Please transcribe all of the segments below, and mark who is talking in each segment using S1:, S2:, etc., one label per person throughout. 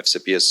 S1: FCPS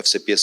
S1: FCPS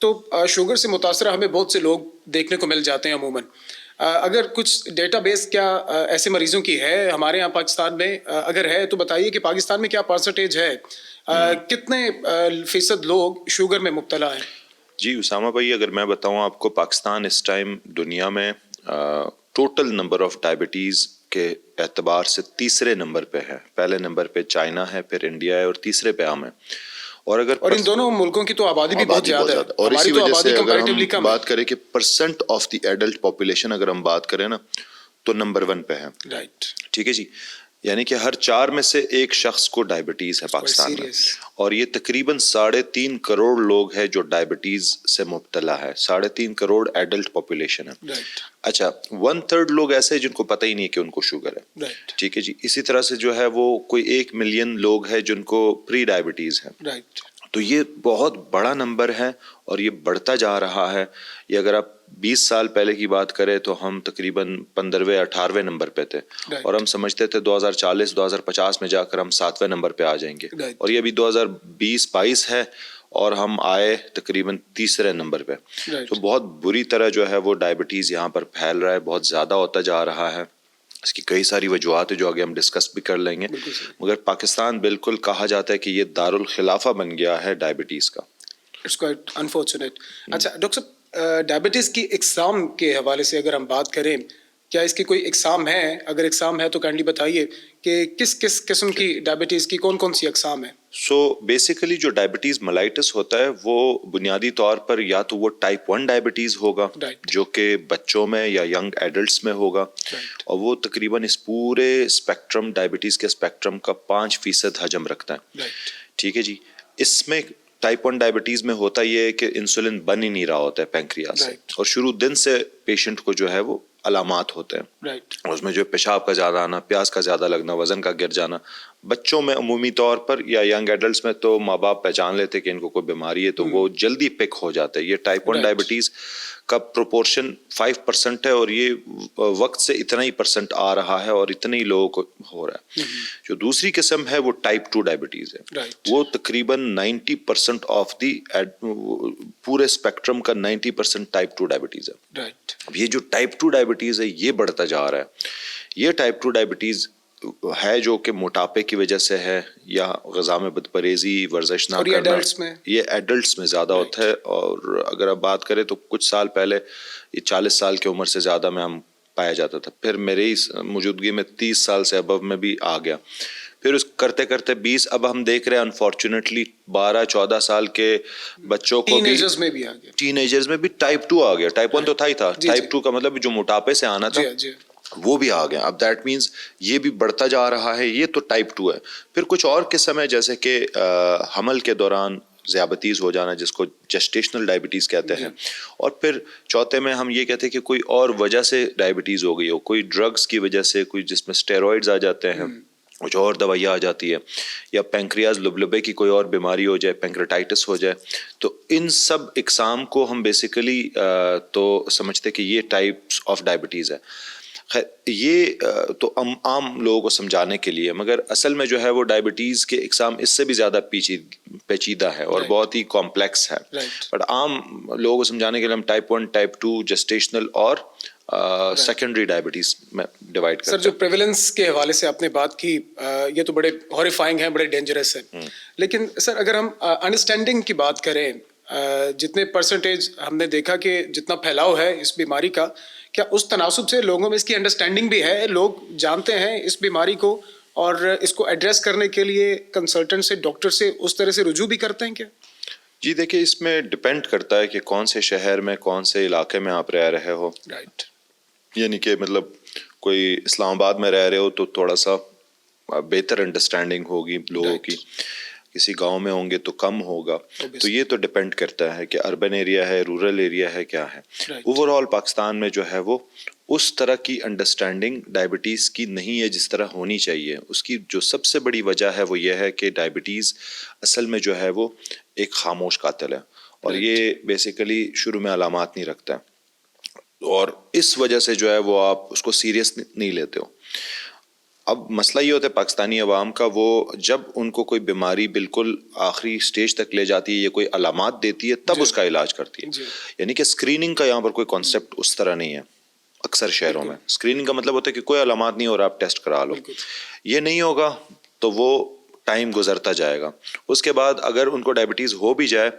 S2: تو sugar سے متاثرہ ہمیں بہت سے لوگ دیکھنے کو مل جاتے ہیں عموماً. اگر کچھ ڈیٹا بیس کیا ایسے مریضوں کی ہے ہمارے یہاں پاکستان میں؟ اگر ہے تو بتائیے کہ پاکستان میں کیا پرسنٹیج ہے, کتنے فیصد لوگ شوگر میں مبتلا ہیں؟
S1: جی اسامہ بھائی, اگر میں بتاؤں آپ کو, پاکستان اس ٹائم دنیا میں ٹوٹل نمبر آف ڈائبٹیز کے اعتبار سے تیسرے نمبر پہ ہے. پہلے نمبر پہ چائنا ہے, پھر انڈیا ہے, اور تیسرے پہ ہم ہے. اور
S2: ان دونوں ملکوں کی تو آبادی بھی بہت زیادہ ہے,
S1: اور
S2: ہماری
S1: اسی
S2: تو
S1: وجہ
S2: آبادی
S1: سے اگر
S2: کمپیریٹیولی
S1: ہم
S2: کم ہے.
S1: بات کریں کہ percent of the adult population اگر ہم بات کریں نا, تو نمبر 1 پہ ہے.
S2: رائٹ.
S1: ٹھیک ہے جی, یعنی کہ ہر 4 میں سے ایک شخص کو ڈائبٹیز ہے پاکستان میں, اور یہ تقریباً 3.5 کروڑ لوگ ہیں جو ڈائبٹیز سے مبتلا ہے. 3.5 کروڑ ایڈلٹ پاپولیشن ہے. اچھا, 1/3 لوگ ایسے ہیں جن کو پتہ ہی نہیں کہ ان کو شوگر ہے. ٹھیک ہے جی. اسی طرح سے جو ہے وہ کوئی 1 ملین لوگ ہیں جن کو پری ڈائبٹیز ہے. تو یہ بہت بڑا نمبر ہے اور یہ بڑھتا جا رہا ہے. یہ اگر آپ 20 سال پہلے کی بات کریں تو ہم تقریباً 15ویں-18ویں نمبر پہ تھے, اور ہم سمجھتے تھے 2040-2050 میں جا کر ہم 7ویں نمبر پہ آ جائیں گے. اور یہ ابھی 2020-22 ہے اور ہم آئے تقریباً تیسرے نمبر پہ. تو بہت بری طرح جو ہے وہ ڈائبٹیز یہاں پر پھیل رہا ہے, بہت زیادہ ہوتا جا رہا ہے. اس کی کئی ساری وجوہات ہیں جو آگے ہم ڈسکس بھی کر لیں گے, مگر پاکستان بالکل کہا جاتا ہے کہ یہ دارالخلافہ بن گیا ہے ڈائبٹیز کا.
S2: It's quite unfortunate. اچھا ڈاکٹر صاحب, ڈائبٹیز کی اقسام کے حوالے سے اگر ہم بات کریں, کیا اس کی کوئی اقسام ہے؟ اگر اقسام ہے تو کائنڈلی بتائیے کہ کس کس قسم کی ڈائبٹیز کی کون کون سی اقسام ہیں؟
S1: سو بیسیکلی جو ڈائبٹیز ملائٹس ہوتا ہے وہ بنیادی طور پر یا تو وہ ٹائپ 1 ڈائبٹیز ہوگا جو کہ بچوں میں یا ینگ ایڈلٹس میں ہوگا, اور وہ تقریباً اس پورے اسپیکٹرم ڈائبٹیز کے اسپیکٹرم کا 5% حجم رکھتا ہے. ٹھیک ہے جی. اس میں ٹائپ 1 ڈائبٹیز میں ہوتا یہ ہے کہ انسولن بن ہی نہیں رہا ہوتا ہے پینکریاس سے, اور شروع دن سے پیشنٹ کو جو ہے وہ علامات ہوتے ہیں. اس میں جو پیشاب کا زیادہ آنا, پیاس کا زیادہ لگنا, وزن کا گر جانا. بچوں میں عمومی طور پر یا ینگ ایڈلٹس میں تو ماں باپ پہچان لیتے کہ ان کو کوئی بیماری ہے تو وہ جلدی پک ہو جاتے ہیں. یہ ٹائپ 1 ڈائبٹیز کا پروپورشن 5% ہے, اور یہ وقت سے اتنا ہی % آ رہا ہے اور اتنے ہی لوگوں کو ہو رہا ہے. جو دوسری قسم ہے وہ ٹائپ 2 ڈائبٹیز ہے. وہ تقریباً 90% آف دی پورے اسپیکٹرم کا 90% ٹائپ 2 ڈائبٹیز ہے. اب یہ جو ٹائپ 2 ڈائبٹیز ہے یہ بڑھتا جا رہا ہے. یہ ٹائپ 2 ڈائبٹیز ہے جو کہ موٹاپے کی وجہ سے ہے, یا غذا میں بد پرہیزی, ورزش نہ کرنا. یہ ایڈلٹس میں زیادہ ہوتا ہے, اور اگر آپ بات کریں تو کچھ سال پہلے یہ 40 سال کی عمر سے زیادہ میں ہم پایا جاتا تھا, پھر میری موجودگی میں 30 سال سے ابو میں بھی آ گیا, پھر اس کرتے کرتے 20, اب ہم دیکھ رہے ہیں انفارچونیٹلی 12-14 سال کے بچوں کو بھی, ٹین ایجرز میں بھی ٹائپ 2 آ گیا. ٹائپ 1 تو تھا ہی تھا, ٹائپ 2 کا مطلب جو موٹاپے سے آنا تھا وہ بھی آ گیا. اب دیٹ مینز یہ بھی بڑھتا جا رہا ہے. یہ تو ٹائپ 2 ہے. پھر کچھ اور قسم ہے جیسے کہ حمل کے دوران ذیابطیز ہو جانا, جس کو جسٹیشنل ڈائبٹیز کہتے ہیں. اور پھر چوتھے میں ہم یہ کہتے ہیں کہ کوئی اور وجہ سے ڈائبٹیز ہو گئی ہو, کوئی ڈرگز کی وجہ سے, کوئی جس میں اسٹیرائڈز آ جاتے ہیں, کچھ اور دوائیاں آ جاتی ہے, یا پینکریاز لبلبے کی کوئی اور بیماری ہو جائے, پینکریٹائٹس ہو جائے. تو ان سب اقسام کو ہم بیسیکلی تو سمجھتے کہ یہ ٹائپس آف ڈائبٹیز ہے. خیر یہ تو عام لوگوں کو سمجھانے کے لیے, مگر اصل میں جو ہے وہ ڈائبٹیز کے اقسام اس سے بھی زیادہ پیچیدہ ہے اور بہت ہی کمپلیکس ہے. بٹ عام لوگوں کو سمجھانے کے لیے ہم ٹائپ 1, ٹائپ 2, جسٹیشنل اور سیکنڈری ڈائبٹیز میں ڈیوائڈ کرتے ہیں.
S2: سر جو پریولنس کے حوالے سے آپ نے بات کی, یہ تو بڑے ہاریفائنگ ہیں, بڑے ڈینجرس ہیں. لیکن سر اگر ہم انڈرسٹینڈنگ کی بات کریں, جتنے پرسنٹیج ہم نے دیکھا کہ جتنا پھیلاؤ ہے اس بیماری کا, کیا اس تناسب سے لوگوں میں اس کی انڈرسٹینڈنگ بھی ہے؟ لوگ جانتے ہیں اس بیماری کو اور اس کو ایڈریس کرنے کے لیے کنسلٹنٹ سے, ڈاکٹر سے اس طرح سے رجوع بھی کرتے ہیں کیا؟
S1: جی دیکھیں, اس میں ڈپینڈ کرتا ہے کہ کون سے شہر میں, کون سے علاقے میں آپ رہ رہے ہو. یعنی کہ مطلب کوئی اسلام آباد میں رہ رہے ہو تو تھوڑا سا بہتر انڈرسٹینڈنگ ہوگی لوگوں کی, کسی گاؤں میں ہوں گے تو کم ہوگا. تو یہ تو ڈپینڈ کرتا ہے کہ اربن ایریا ہے, رورل ایریا ہے, کیا ہے. اوور آل پاکستان میں جو ہے وہ اس طرح کی انڈرسٹینڈنگ ڈائبٹیز کی نہیں ہے جس طرح ہونی چاہیے. اس کی جو سب سے بڑی وجہ ہے وہ یہ ہے کہ ڈائبٹیز اصل میں جو ہے وہ ایک خاموش قاتل ہے, اور یہ بیسیکلی شروع میں علامات نہیں رکھتا ہے, اور اس وجہ سے جو ہے وہ آپ اس کو سیریس نہیں لیتے ہو. اب مسئلہ یہ ہوتا ہے پاکستانی عوام کا، وہ جب ان کو کوئی بیماری بالکل آخری سٹیج تک لے جاتی ہے یا کوئی علامات دیتی ہے تب اس کا علاج کرتی ہے. یعنی کہ اسکریننگ کا یہاں پر کوئی کانسیپٹ اس طرح نہیں ہے. اکثر شہروں میں اسکریننگ کا مطلب ہوتا ہے کہ کوئی علامات نہیں ہو رہا آپ ٹیسٹ کرا لو. یہ نہیں ہوگا تو وہ ٹائم گزرتا جائے گا. اس کے بعد اگر ان کو ڈائبٹیز ہو بھی جائے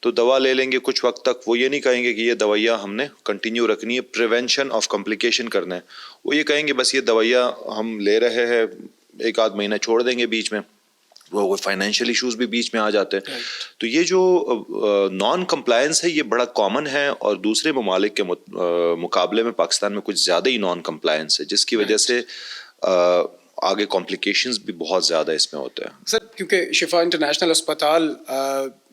S1: تو دوا لے لیں گے کچھ وقت تک، وہ یہ نہیں کہیں گے کہ یہ دوائیاں ہم نے کنٹینیو رکھنی ہے، پریونشن آف کمپلیکیشن کرنا ہے. وہ یہ کہیں گے بس یہ دوائیاں ہم لے رہے ہیں، ایک آدھ مہینہ چھوڑ دیں گے بیچ میں، وہ فائنینشیل ایشوز بھی بیچ میں آ جاتے ہیں. تو یہ جو نان کمپلائنس ہے یہ بڑا کامن ہے، اور دوسرے ممالک کے مقابلے میں پاکستان میں کچھ زیادہ ہی نان کمپلائنس ہے، جس کی وجہ سے آگے کمپلیکیشنز بھی بہت زیادہ اس میں ہوتے ہیں.
S2: سر کیونکہ شفا انٹرنیشنل اسپتال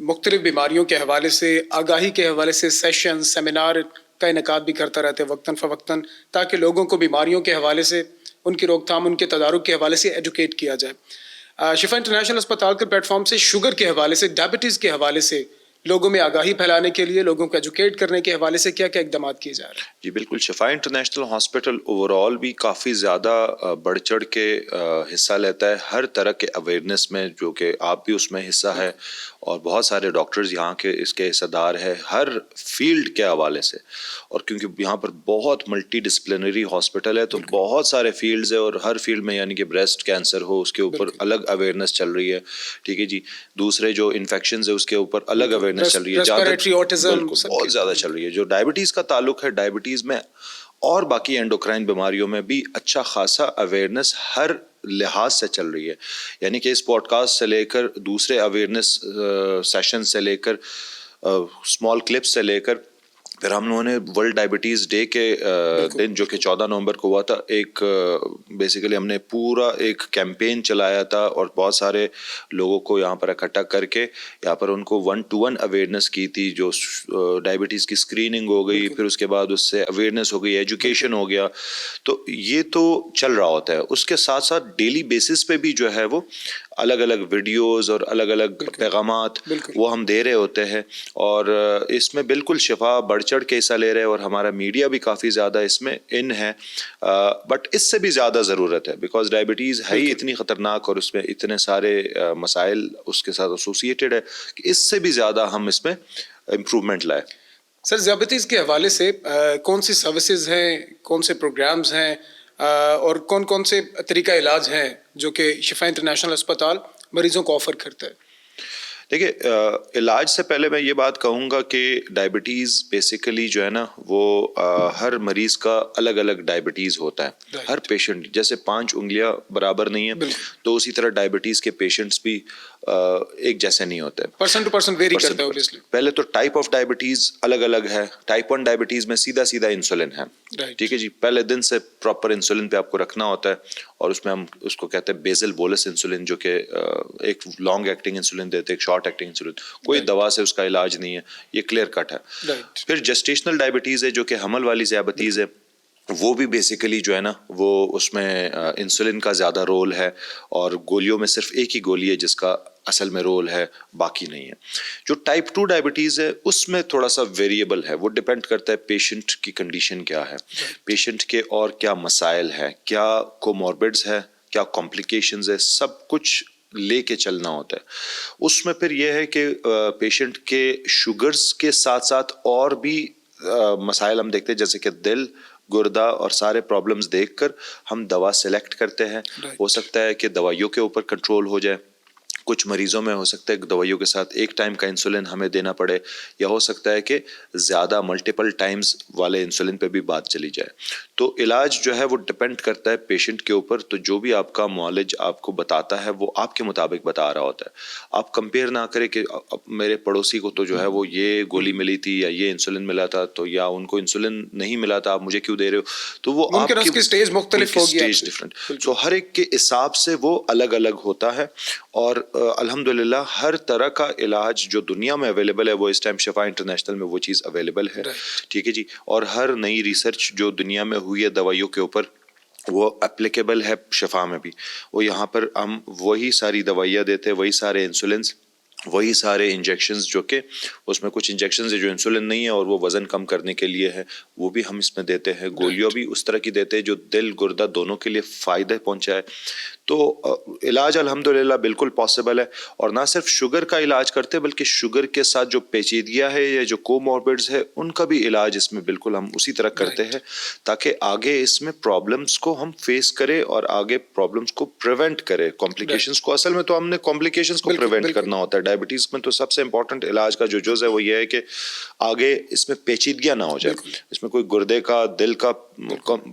S2: مختلف بیماریوں کے حوالے سے، آگاہی کے حوالے سے سیشن سیمینار کا انعقاد بھی کرتا رہتا ہے وقتاً فوقتاً، تاکہ لوگوں کو بیماریوں کے حوالے سے، ان کی روک تھام، ان کے تدارک کے حوالے سے ایجوکیٹ کیا جائے. شفا انٹرنیشنل اسپتال کے پلیٹ فارم سے شوگر کے حوالے سے، ڈائبٹیز کے حوالے سے لوگوں میں آگاہی پھیلانے کے لیے، لوگوں کو ایجوکیٹ کرنے کے حوالے سے کیا کیا اقدامات کیے جا رہے ہیں؟
S1: جی بالکل، شفا انٹرنیشنل ہاسپٹل اوور آل بھی کافی زیادہ بڑھ چڑھ کے حصہ لیتا ہے ہر طرح کے اویئرنیس میں، جو کہ آپ بھی اس میں حصہ ہے، اور بہت سارے ڈاکٹرز یہاں کے اس کے حصہ دار ہے ہر فیلڈ کے حوالے سے. اور کیونکہ یہاں پر بہت ملٹی ڈسپلنری ہاسپٹل ہے تو بہت سارے فیلڈز ہے، اور ہر فیلڈ میں یعنی کہ بریسٹ کینسر ہو اس کے اوپر الگ اویئرنیس چل رہی ہے، ٹھیک ہے جی، دوسرے جو انفیکشنز ہے اس کے اوپر الگ اویئرنیس چل رہی ہے، بہت زیادہ چل رہی ہے. جو ڈائبٹیز کا تعلق ہے، ڈائبٹیز میں اور باقی اینڈوکرائن بیماریوں میں بھی اچھا خاصا اویئرنیس ہر لحاظ سے چل رہی ہے. یعنی کہ اس پوڈ کاسٹ سے لے کر دوسرے اویئرنیس سیشن سے لے کر اسمال کلپس سے لے کر پھر ہم لوگوں نے ورلڈ ڈائبٹیز ڈے کے دن جو کہ 14 نومبر کو ہوا تھا، ایک بیسیکلی ہم نے پورا ایک کیمپین چلایا تھا اور بہت سارے لوگوں کو یہاں پر اکٹھا کر کے یہاں پر ان کو 1-to-1 اویئرنیس کی تھی. جو ڈائبٹیز کی اسکریننگ ہو گئی، پھر اس کے بعد اس سے اویئرنیس ہو گئی، ایجوکیشن ہو گیا. تو یہ تو چل رہا ہوتا ہے. اس کے ساتھ ساتھ ڈیلی بیسس پہ بھی جو ہے وہ الگ الگ ویڈیوز اور الگ الگ پیغامات وہ ہم دے رہے ہوتے ہیں، اور اس میں بالکل شفا بڑھ چڑھ کے حصہ لے رہے ہیں، اور ہمارا میڈیا بھی کافی زیادہ اس میں ان ہے. بٹ اس سے بھی زیادہ ضرورت ہے، بیکاز ڈائبٹیز ہے ہی اتنی خطرناک اور اس میں اتنے سارے مسائل اس کے ساتھ ایسوسیٹڈ ہے کہ اس سے بھی زیادہ ہم اس میں امپروومنٹ لائیں.
S2: سر ذیابیطس کے حوالے سے کون سی سروسز ہیں، کون سے پروگرامز ہیں، اور کون کون سے طریقہ علاج ہیں جو کہ شفا انٹرنیشنل اسپتال مریضوں کو آفر کرتا ہے؟
S1: دیکھیے، علاج سے پہلے میں یہ بات کہوں گا کہ ڈائبٹیز بیسیکلی جو ہے نا وہ ہر مریض کا الگ الگ ڈائبٹیز ہوتا ہے. ہر پیشنٹ جیسے 5 انگلیاں برابر نہیں ہیں، تو اسی طرح ڈائبٹیز کے پیشنٹس بھی ایک جیسے نہیں ہوتے،
S2: پرسن ٹو پرسن ویری کرتا ہے obviously.
S1: پہلے تو ٹائپ آف ڈائبٹیز الگ الگ ہے. ٹائپ 1 ڈائبٹیز میں سیدھا سیدھا انسولن ہے، ٹھیک ہے جی، پہلے دن سے پراپر انسولن پہ آپ کو رکھنا ہوتا ہے، اور اس میں ہم اس کو کہتے ہیں بیزل بولس انسولن، جو کہ ایک لانگ ایکٹنگ انسولن دیتے، ایک شارٹ ایکٹنگ انسولن. کوئی دوا سے اس کا علاج نہیں ہے، یہ کلیئر کٹ ہے. پھر جسٹیشنل ڈائبٹیز ہے جو کہ حمل والی ذیابیطیز ہے، وہ بھی بیسیکلی جو ہے نا وہ اس میں انسولن کا زیادہ رول ہے، اور گولیوں میں صرف ایک ہی گولی ہے جس کا اصل میں رول ہے، باقی نہیں ہے. جو ٹائپ 2 ڈائبٹیز ہے اس میں تھوڑا سا ویریبل ہے، وہ ڈپینڈ کرتا ہے پیشنٹ کی کنڈیشن کیا ہے، پیشنٹ کے اور کیا مسائل ہے، کیا کوموربڈز ہے، کیا کمپلیکیشنز ہے، سب کچھ لے کے چلنا ہوتا ہے. اس میں پھر یہ ہے کہ پیشنٹ کے شوگرز کے ساتھ ساتھ اور بھی مسائل ہم دیکھتے ہیں، جیسے کہ دل، گردہ اور سارے پرابلمز دیکھ کر ہم دوا سلیکٹ کرتے ہیں. ہو سکتا ہے کہ دوائیوں کے اوپر کنٹرول ہو جائے، کچھ مریضوں میں ہو سکتا ہے کہ دوائیوں کے ساتھ ایک ٹائم کا انسولن ہمیں دینا پڑے، یا ہو سکتا ہے کہ زیادہ ملٹیپل ٹائمز والے انسولن پہ بھی بات چلی جائے. تو علاج جو ہے وہ ڈپینڈ کرتا ہے پیشنٹ کے اوپر. تو جو بھی آپ کا معالج آپ کو بتاتا ہے وہ آپ کے مطابق بتا رہا ہوتا ہے. آپ کمپیئر نہ کریں کہ میرے پڑوسی کو تو جو ہے وہ یہ گولی ملی تھی یا یہ انسولن ملا تھا، تو یا ان کو انسولن نہیں ملا تھا، آپ مجھے کیوں دے رہے ہو. تو وہ آپ کی
S2: اسٹیج مختلف ہوگی،
S1: اسٹیج ڈفرینٹ، تو ہر ایک کے حساب سے وہ الگ الگ ہوتا ہے. اور الحمدللہ ہر طرح کا علاج جو دنیا میں اویلیبل ہے وہ اس ٹائم شفا انٹرنیشنل میں وہ چیز اویلیبل ہے، ٹھیک ہے جی. اور ہر نئی ریسرچ جو دنیا میں ہوئی ہے دوائیوں کے اوپر وہ اپلیکیبل ہے شفا میں بھی. وہ یہاں پر ہم وہی ساری دوائیاں دیتے ہیں، وہی سارے انسولنس وہی سارے انجیکشنز جو کہ اس میں کچھ انجیکشنز جو انسولن نہیں ہے اور وہ وزن کم کرنے کے لیے ہے وہ بھی ہم اس میں دیتے ہیں. گولیاں بھی اس طرح کی دیتے ہیں جو دل گردہ دونوں کے لیے فائدہ پہنچائے. تو علاج الحمدللہ بالکل پاسبل ہے. اور نہ صرف شوگر کا علاج کرتے بلکہ شوگر کے ساتھ جو پیچیدگیاں ہے یا جو کوموربڈز ہے ان کا بھی علاج اس میں بالکل ہم اسی طرح کرتے ہیں تاکہ آگے اس میں پرابلمس کو ہم فیس کریں اور آگے پرابلمس کو پریونٹ کرے. کمپلیکیشنز کو اصل میں تو ہم نے کمپلیکیشنز کو پریونٹ کرنا ہوتا ہے. ڈائبٹیز میں تو سب سے امپورٹنٹ علاج کا جو جز ہے وہ یہ ہے کہ آگے اس میں پیچیدگیاں نہ ہو جائے, اس میں کوئی گردے کا دل کا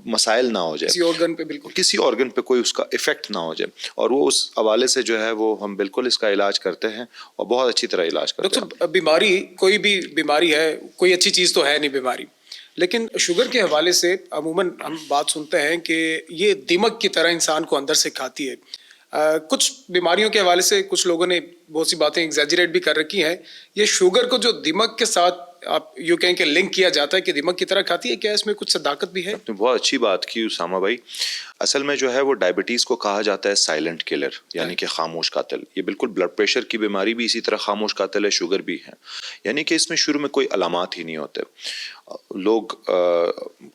S1: مسائل نہ ہو جائے, کسی آرگن پہ کوئی اس کا افیکٹ نہ ہو جائے. اور وہ اس حوالے سے جو ہے وہ ہم بالکل اس کا علاج کرتے ہیں اور بہت اچھی طرح علاج کرتے ہیں.
S2: ڈاکٹر بیماری کوئی بھی بیماری ہے, کوئی اچھی چیز تو ہے نہیں بیماری, لیکن شوگر کے حوالے سے عموماً ہم بات سنتے ہیں کہ یہ دیمک کی طرح انسان کو اندر سے کھاتی ہے. کچھ بیماریوں کے حوالے سے کچھ لوگوں نے بہت سی باتیں ایگزیجریٹ بھی کر رکھی ہیں. یہ شوگر کو جو دیمک کے ساتھ آپ یوں کہیں کہ لنک کیا جاتا ہے کہ دیمک کی طرح کھاتی ہے, کیا اس میں کچھ صداقت بھی ہے؟
S1: آپ نے بہت اچھی بات کی اسامہ بھائی. اصل میں جو ہے وہ ڈائبٹیز کو کہا جاتا ہے سائلنٹ کلر, یعنی کہ خاموش قاتل. یہ بالکل بلڈ پریشر کی بیماری بھی اسی طرح خاموش قاتل ہے, شوگر بھی ہے. یعنی کہ اس میں شروع میں کوئی علامات ہی نہیں ہوتے. لوگ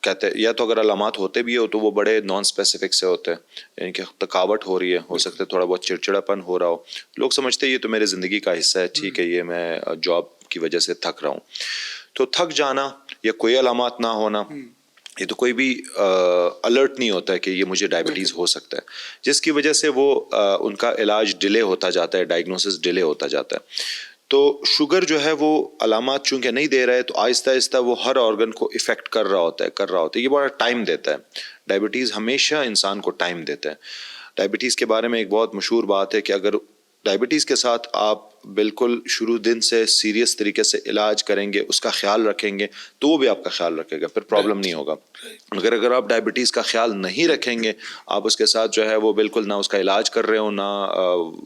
S1: کہتے ہیں یا تو اگر علامات ہوتے بھی ہو تو وہ بڑے نان اسپیسیفک سے ہوتے ہیں, یعنی کہ تھکاوٹ ہو رہی ہے, ہو سکتا ہے تھوڑا بہت چڑچڑاپن ہو رہا ہو. لوگ سمجھتے ہیں یہ تو میرے زندگی کا حصہ ہے, ٹھیک ہے یہ میں جاب کی وجہ سے تھک رہا ہوں. تو تھک جانا یا کوئی علامات نہ ہونا, یہ تو کوئی بھی الرٹ نہیں ہوتا ہے کہ یہ مجھے ڈائبٹیز ہو سکتا ہے, جس کی وجہ سے وہ ان کا علاج ڈیلے ہوتا جاتا ہے, ڈائگنوسس ڈیلے ہوتا جاتا ہے. تو شوگر جو ہے وہ علامات چونکہ نہیں دے رہا ہے تو آہستہ آہستہ وہ ہر آرگن کو افیکٹ کر رہا ہوتا ہے. یہ بڑا ٹائم دیتا ہے. ڈائبٹیز ہمیشہ انسان کو ٹائم دیتا ہے. ڈائبٹیز کے بارے میں ایک بہت مشہور بات ہے کہ اگر ڈائبٹیز کے ساتھ آپ بالکل شروع دن سے سیریس طریقے سے علاج کریں گے, اس کا خیال رکھیں گے, تو وہ بھی آپ کا خیال رکھے گا, پھر پرابلم نہیں ہوگا. اگر آپ ڈائبٹیز کا خیال نہیں رکھیں گے, آپ اس کے ساتھ جو ہے وہ بالکل نہ اس کا علاج کر رہے ہو نہ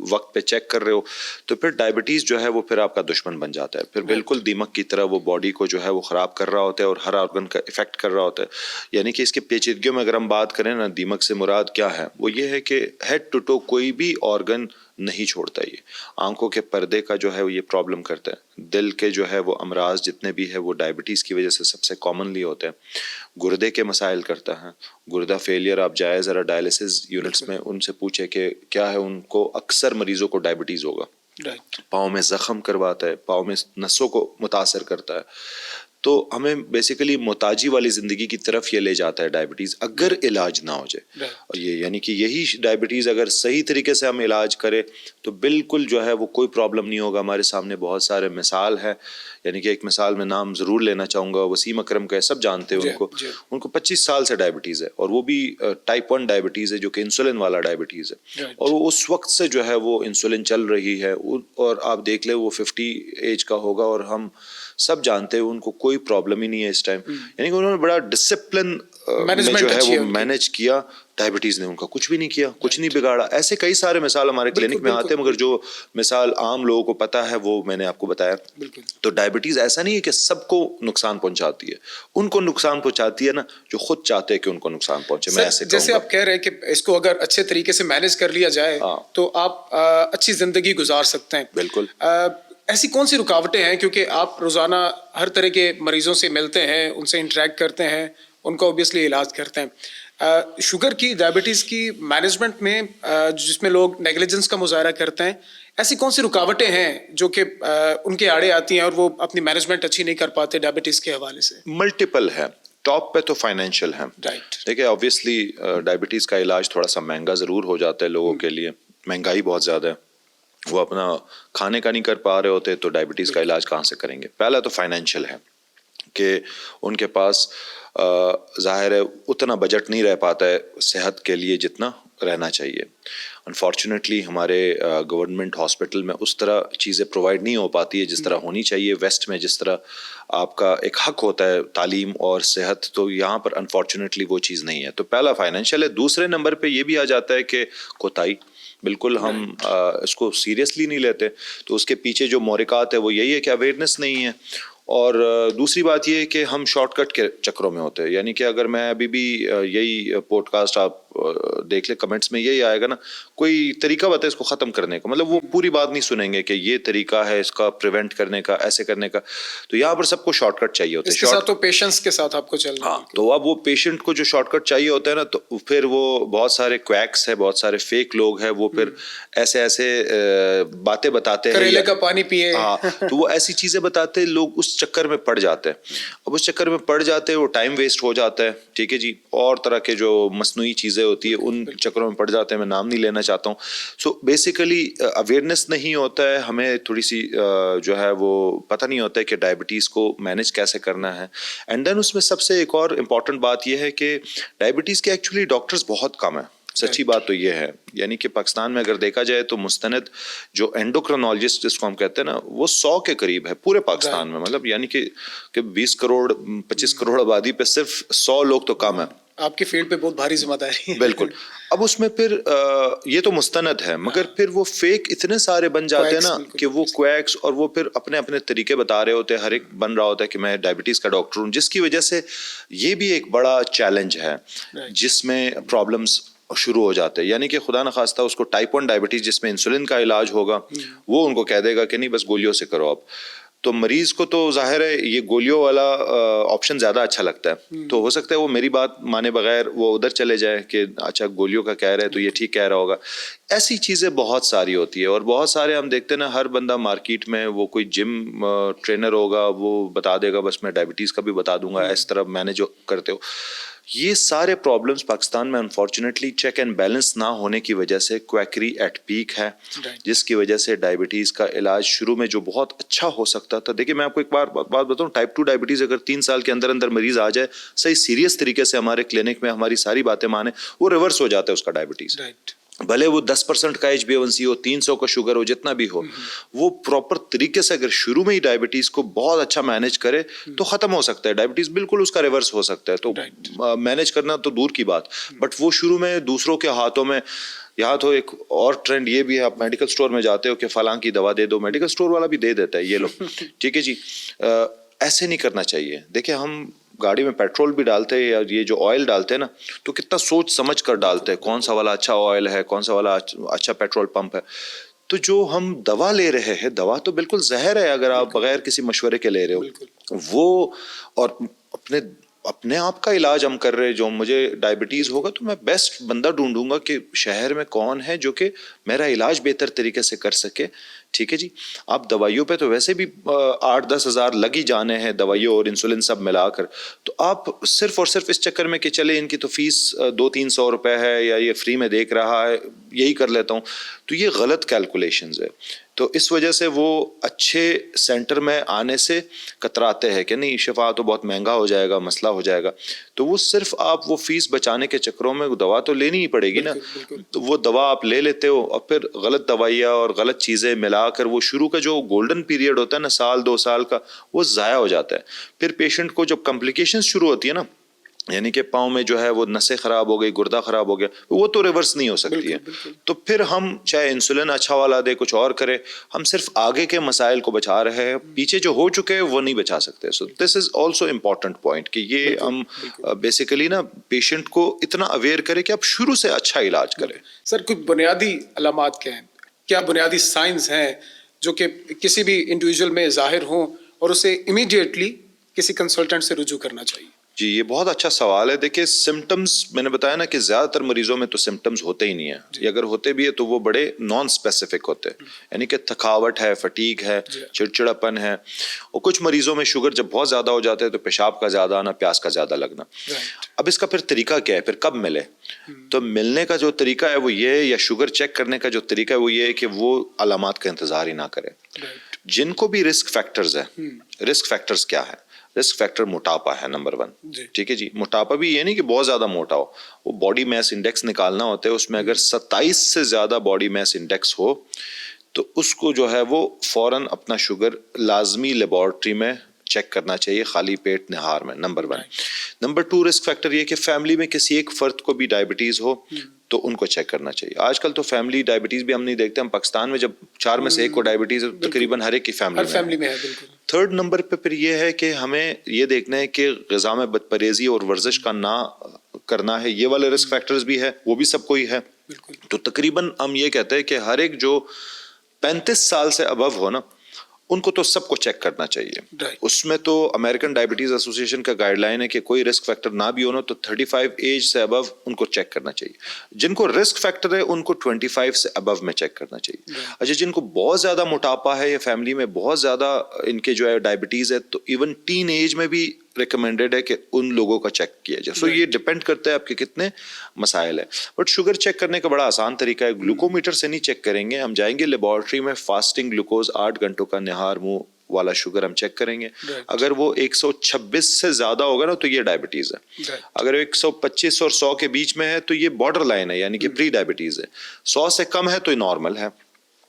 S1: وقت پہ چیک کر رہے ہو, تو پھر ڈائبٹیز جو ہے وہ پھر آپ کا دشمن بن جاتا ہے. پھر بالکل دیمک کی طرح وہ باڈی کو جو ہے وہ خراب کر رہا ہوتا ہے اور ہر آرگن کا افیکٹ کر رہا ہوتا ہے. یعنی کہ اس کے پیچیدگیوں میں اگر ہم بات کریں نا, دیمک سے مراد کیا ہے, وہ یہ ہے کہ ہیڈ ٹو ٹو کوئی بھی آرگن نہیں چھوڑتا. یہ آنکھوں کے پردے کا جو ہے وہ یہ پرابلم کرتا ہے. دل کے جو ہے وہ امراض جتنے بھی ہے وہ ڈائبٹیز کی وجہ سے سب سے کامنلی ہوتے ہیں. گردے کے مسائل کرتا ہے, گردہ فیلئر آپ جائے ذرا ڈائلسس یونٹس میں ان سے پوچھے کہ کیا ہے, ان کو اکثر مریضوں کو ڈائبٹیز ہوگا. پاؤں میں زخم کرواتا ہے, پاؤں میں نسوں کو متاثر کرتا ہے. تو ہمیں بیسیکلی محتاجی والی زندگی کی طرف یہ لے جاتا ہے ڈائبٹیز, اگر علاج نہ ہو جائے. اور یہ یعنی کہ یہی ڈائبٹیز اگر صحیح طریقے سے ہم علاج کرے تو بالکل جو ہے وہ کوئی پرابلم نہیں ہوگا. ہمارے سامنے بہت سارے مثال ہے, یعنی کہ ایک مثال میں نام ضرور لینا چاہوں گا, وسیم اکرم کا, سب جانتے ہیں ان کو 25 سال سے ڈائبٹیز ہے, اور وہ بھی ٹائپ 1 ڈائبٹیز ہے جو کہ انسولن والا ڈائبٹیز ہے. اور وہ اس وقت سے جو ہے وہ انسولن چل رہی ہے, اور آپ دیکھ لیں وہ 50 ایج کا ہوگا, اور ہم سب جانتے ہیں ان کو کوئی پرابلم ہی نہیں ہے اس ٹائم. یعنی کہ انہوں نے بڑا ڈسپلن میں جو ہے وہ مینج کیا. ڈائبٹیز نے ان کا کچھ بھی نہیں کیا, کچھ نہیں بگاڑا. ایسے کئی سارے مثال ہمارے کلینک میں آتے ہیں, مگر جو مثال عام لوگوں کو پتا ہے وہ میں نے آپ کو بتایا. تو ڈائبٹیز ایسا نہیں ہے کہ سب کو نقصان پہنچاتی ہے, ان کو نقصان پہنچاتی ہے نا جو خود چاہتے ہیں کہ ان کو نقصان پہنچے. میں ایسے
S2: جیسے آپ کہہ رہے ہیں کہ اس کو اگر اچھے طریقے سے مینج کر لیا جائے تو آپ اچھی زندگی گزار سکتے ہیں.
S1: بالکل.
S2: ایسی کون سی رکاوٹیں ہیں, کیونکہ آپ روزانہ ہر طرح کے مریضوں سے ملتے ہیں, ان سے انٹریکٹ کرتے ہیں, ان کا اوبیسلی علاج کرتے ہیں. شوگر کی, ڈائبٹیز کی مینجمنٹ میں جس میں لوگ نیگلیجنس کا مظاہرہ کرتے ہیں, ایسی کون سی رکاوٹیں ہیں جو کہ ان کے آڑے آتی ہیں اور وہ اپنی مینجمنٹ اچھی نہیں کر پاتے ڈائبٹیز کے حوالے سے؟
S1: ملٹیپل ہے. ٹاپ پہ تو فائنینشیل ہے. دیکھیں آبویسلی ڈائبٹیز کا علاج تھوڑا سا مہنگا ضرور ہو جاتا ہے لوگوں کے لیے, مہنگائی بہت زیادہ ہے, وہ اپنا کھانے کا نہیں کر پا رہے ہوتے, تو ڈائبٹیز کا علاج کہاں سے کریں گے؟ پہلا تو فائنینشیل ہے کہ ان کے پاس ظاہر ہے اتنا بجٹ نہیں رہ پاتا ہے صحت کے لیے جتنا رہنا چاہیے. انفارچونیٹلی ہمارے گورنمنٹ ہاسپٹل میں اس طرح چیزیں پرووائڈ نہیں ہو پاتی ہے جس طرح ہونی چاہیے. ویسٹ میں جس طرح آپ کا ایک حق ہوتا ہے تعلیم اور صحت, تو یہاں پر انفارچونیٹلی وہ چیز نہیں ہے. تو پہلا فائنینشیل ہے. دوسرے نمبر پہ یہ بھی آ جاتا ہے کہ کوتاہی, بالکل ہم اس کو سیریسلی نہیں لیتے. تو اس کے پیچھے جو محرکات ہے وہ یہی ہے کہ اویئرنیس نہیں ہے, اور دوسری بات یہ ہے کہ ہم شارٹ کٹ کے چکروں میں ہوتے ہیں. یعنی کہ اگر میں ابھی بھی یہی پوڈ کاسٹ آپ دیکھ لے کمنٹس میں یہی آئے گا نا, کوئی طریقہ بتا ہے اس کو ختم کرنے کا, مطلب وہ پوری بات نہیں سنیں گے کہ یہ طریقہ ہے اس کا پریونٹ کرنے کا, ایسے کرنے کا. تو یہاں پر سب کو شارٹ کٹ چاہیے ہوتا ہے.
S2: اس کے ساتھ تو پیشنس کے ساتھ آپ کو چلنا ہے.
S1: تو اب وہ پیشنٹ کو جو شارٹ کٹ چاہیے ہوتا ہے نا, تو پھر وہ بہت سارے کویکس ہے, بہت سارے فیک لوگ ہیں, وہ پھر ایسے باتیں بتاتے ہیں,
S2: کریلے کا پانی پیے,
S1: تو وہ ایسی چیزیں بتاتے ہیں, لوگ اس چکر میں پڑ جاتے ہیں. اب اس چکر میں پڑ جاتے ہیں, وہ ٹائم ویسٹ ہو جاتا ہے, ٹھیک ہے جی, اور طرح کے جو مصنوعی چیزیں ہوتی ہے ان چکروں میں پڑ جاتے ہیں. میں نام نہیں لینا چاہتا ہوں. سو بیسیکلی اویئرنیس نہیں ہوتا ہے, ہمیں تھوڑی سی جو ہے وہ پتہ نہیں ہوتا ہے کہ ڈائبٹیز کو مینیج کیسے کرنا ہے. اینڈ دین اس میں سب سے ایک اور امپورٹنٹ بات یہ ہے کہ ڈائبٹیز کے ایکچولی ڈاکٹرز بہت کم ہیں. سچی بات تو یہ ہے, یعنی کہ پاکستان میں اگر دیکھا جائے تو مستند جو اینڈوکرینالوجسٹ جس کو ہم کہتے ہیں نا, وہ 100 کے قریب ہے پورے پاکستان میں. مطلب یعنی کہ 20 کروڑ 25 کروڑ آبادی پہ صرف 100 لوگ تو کم ہیں.
S2: آپ کی فیلڈ پہ بہت بھاری ذمہ داری ہے.
S1: بالکل. اب اس میں پھر یہ تو مستند ہے, مگر پھر وہ فیک اتنے سارے بن جاتے ہیں نا کہ وہ کویکس, اور وہ پھر اپنے اپنے طریقے بتا رہے ہوتے ہیں. ہر ایک بن رہا ہوتا ہے کہ میں ڈائبٹیز کا ڈاکٹر ہوں, جس کی وجہ سے یہ بھی ایک بڑا چیلنج ہے جس میں پرابلمس شروع ہو جاتے ہیں. یعنی کہ خدا نخواستہ اس کو ٹائپ 1 ڈائبٹیز جس میں انسولن کا علاج ہوگا, وہ ان کو کہہ دے گا کہ نہیں بس گولیوں سے کرو. اب تو مریض کو تو ظاہر ہے یہ گولیوں والا آپشن زیادہ اچھا لگتا ہے. تو ہو سکتا ہے وہ میری بات مانے بغیر وہ ادھر چلے جائے کہ اچھا گولیوں کا کہہ رہے تو یہ ٹھیک کہہ رہا ہوگا. ایسی چیزیں بہت ساری ہوتی ہے, اور بہت سارے ہم دیکھتے ہیں نا, ہر بندہ مارکیٹ میں وہ کوئی جم ٹرینر ہوگا, وہ بتا دے گا بس میں ڈائبٹیز کا بھی بتا دوں گا, اس طرح مینیج کرتے ہو. یہ سارے پرابلمس پاکستان میں انفارچونیٹلی چیک اینڈ بیلنس نہ ہونے کی وجہ سے کویکری ایٹ پیک ہے, جس کی وجہ سے ڈائبٹیز کا علاج شروع میں جو بہت اچھا ہو سکتا تھا. دیکھیے میں آپ کو ایک بات بتاؤں, ٹائپ 2 ڈائبٹیز اگر 3 سال کے اندر مریض آ جائے صحیح سیریس طریقے سے ہمارے کلینک میں, ہماری ساری باتیں مانے, وہ ریورس ہو جاتا ہے اس کا ڈائبٹیز. بھلے وہ 10% کا HbA1c ہو, 300 کا شوگر ہو, جتنا بھی ہو, وہ پراپر طریقے سے اگر شروع میں ہی ڈائبٹیز کو بہت اچھا مینیج کرے تو ختم ہو سکتا ہے. ڈائبٹیز بالکل اس کا ریورس ہو سکتا ہے. تو مینیج کرنا تو دور کی بات, بٹ وہ شروع میں دوسروں کے ہاتھوں میں. یہاں تو ایک اور ٹرینڈ یہ بھی ہے, آپ میڈیکل سٹور میں جاتے ہو کہ فلاں کی دوا دے دو, میڈیکل سٹور والا بھی دے دیتا ہے, یہ لو ٹھیک ہے جی. ایسے نہیں کرنا چاہیے. دیکھیں ہم گاڑی میں پیٹرول بھی ڈالتے ہیں یا یہ جو آئل ڈالتے ہیں نا, تو کتنا سوچ سمجھ کر ڈالتے ہیں, کون سا والا اچھا آئل ہے, کون سا والا اچھا پیٹرول پمپ ہے. تو جو ہم دوا لے رہے ہیں, دوا تو بالکل زہر ہے اگر آپ بغیر کسی مشورے کے لے رہے ہو. وہ اور اپنے آپ کا علاج ہم کر رہے, جو مجھے ڈائبٹیز ہوگا تو میں بیسٹ بندہ ڈھونڈوں گا کہ شہر میں کون ہے جو کہ میرا علاج بہتر طریقے سے کر سکے. ٹھیک ہے جی. آپ دوائیوں پہ تو ویسے بھی 8-10 ہزار لگ ہی جانے ہیں, دوائیوں اور انسولن سب ملا کر. تو آپ صرف اور صرف اس چکر میں کہ چلے ان کی تو فیس 200-300 روپے ہے, یا یہ فری میں دیکھ رہا ہے, یہی کر لیتا ہوں, تو یہ غلط کیلکولیشنز ہے. تو اس وجہ سے وہ اچھے سینٹر میں آنے سے کتراتے ہیں کہ نہیں شفا تو بہت مہنگا ہو جائے گا, مسئلہ ہو جائے گا. تو وہ صرف آپ وہ فیس بچانے کے چکروں میں دوا تو لینی ہی پڑے گی نا. تو وہ دوا آپ لے لیتے ہو, اور پھر غلط دوائیاں اور غلط چیزیں ملا کر وہ شروع کا جو گولڈن پیریڈ ہوتا ہے نا, 1-2 سال کا, وہ ضائع ہو جاتا ہے. پھر پیشنٹ کو جب کمپلیکیشن شروع ہوتی ہے نا, یعنی کہ پاؤں میں جو ہے وہ نسیں خراب ہو گئی, گردہ خراب ہو گیا, وہ تو ریورس نہیں ہو سکتی ہے. تو پھر ہم چاہے انسولن اچھا والا دے, کچھ اور کرے, ہم صرف آگے کے مسائل کو بچا رہے ہیں, پیچھے جو ہو چکے ہیں وہ نہیں بچا سکتے. سو دس از آلسو امپورٹنٹ پوائنٹ کہ یہ ہم بیسیکلی نا پیشنٹ کو اتنا اویئر کرے کہ آپ شروع سے اچھا علاج کریں.
S2: سر کچھ بنیادی علامات کیا ہیں, کیا بنیادی سائنس ہیں جو کہ کسی بھی انڈیویجول میں ظاہر ہوں اور اسے امیڈیٹلی کسی کنسلٹنٹ سے رجوع کرنا چاہیے؟
S1: جی یہ بہت اچھا سوال ہے. دیکھیں سمٹمز میں نے بتایا نا کہ زیادہ تر مریضوں میں تو سمٹمز ہوتے ہی نہیں ہیں, اگر ہوتے بھی ہے تو وہ بڑے نان اسپیسیفک ہوتے ہیں, یعنی کہ تھکاوٹ ہے, فٹیگ ہے, چڑچڑاپن ہے. اور کچھ مریضوں میں شوگر جب بہت زیادہ ہو جاتے ہیں تو پیشاب کا زیادہ آنا, پیاس کا زیادہ لگنا. اب اس کا پھر طریقہ کیا ہے, پھر کب ملے؟ تو ملنے کا جو طریقہ ہے وہ یہ ہے, یا شوگر چیک کرنے کا جو طریقہ ہے وہ یہ ہے کہ وہ علامات کا انتظار ہی نہ کرے. جن کو بھی رسک فیکٹرز ہے, رسک فیکٹرز کیا ہے؟ رسک فیکٹر موٹاپا ہے نمبر 1. ٹھیک ہے جی. موٹاپا بھی یہ نہیں کہ بہت زیادہ موٹا ہو, وہ باڈی میس انڈیکس نکالنا ہوتا ہے, اس میں اگر 27 سے زیادہ باڈی میس انڈیکس ہو تو اس کو جو ہے وہ فوراً اپنا شوگر لازمی لیبارٹری میں چیک کرنا چاہیے, خالی پیٹ نہار میں, نمبر 1. نمبر 2 رسک فیکٹر یہ کہ فیملی میں کسی ایک فرد کو بھی ڈائبٹیز ہو تو ان کو چیک کرنا چاہیے. آج کل تو فیملی ڈائبٹیز بھی ہم نہیں دیکھتے, ہم پاکستان میں جب 4 میں سے 1 کو ڈائبٹیز ہے تقریباً ہر ایک کی فیملی میں ہے. 3rd نمبر پہ پھر یہ ہے کہ ہمیں یہ دیکھنا ہے کہ غذا میں بد پرہیزی اور ورزش کا نہ کرنا ہے, یہ والے رسک فیکٹرز بھی ہے, وہ بھی سب کو ہی ہے. تو تقریباً ہم یہ کہتے ہیں کہ ہر ایک جو 35 سال سے ابو ہو نا, ان کو تو سب کو چیک کرنا چاہیے. اس میں تو امریکن ڈائبٹیز ایسوسیشن کا گائیڈ لائن ہے کہ کوئی رسک فیکٹر نہ بھی ہونا تو 35 ایج سے ابو ان کو چیک کرنا چاہیے. جن کو رسک فیکٹر ہے ان کو 25 سے ابو میں چیک کرنا چاہیے. اچھا, جن کو بہت زیادہ موٹاپا ہے یا فیملی میں بہت زیادہ ان کے جو ہے ڈائبٹیز ہے, تو ایون ٹین ایج میں بھی ریکمینڈیڈ ہے کہ ان لوگوں کا چیک کیا جائے. سو یہ ڈپینڈ کرتا ہے آپ کے کتنے مسائل ہیں. بٹ شوگر چیک کرنے کا بڑا آسان طریقہ ہے. گلوکومیٹر سے نہیں چیک کریں گے, ہم جائیں گے لیبارٹری میں, فاسٹنگ گلوکوز 8 گھنٹوں کا نہار منہ والا شوگر ہم چیک کریں گے. اگر وہ 126 سے زیادہ ہوگا نا تو یہ ڈائبٹیز ہے. اگر 125 اور 100 کے بیچ میں ہے تو یہ بارڈر لائن ہے, یعنی کہ پری ڈائبٹیز ہے. 100 سے کم ہے تو یہ نارمل ہے.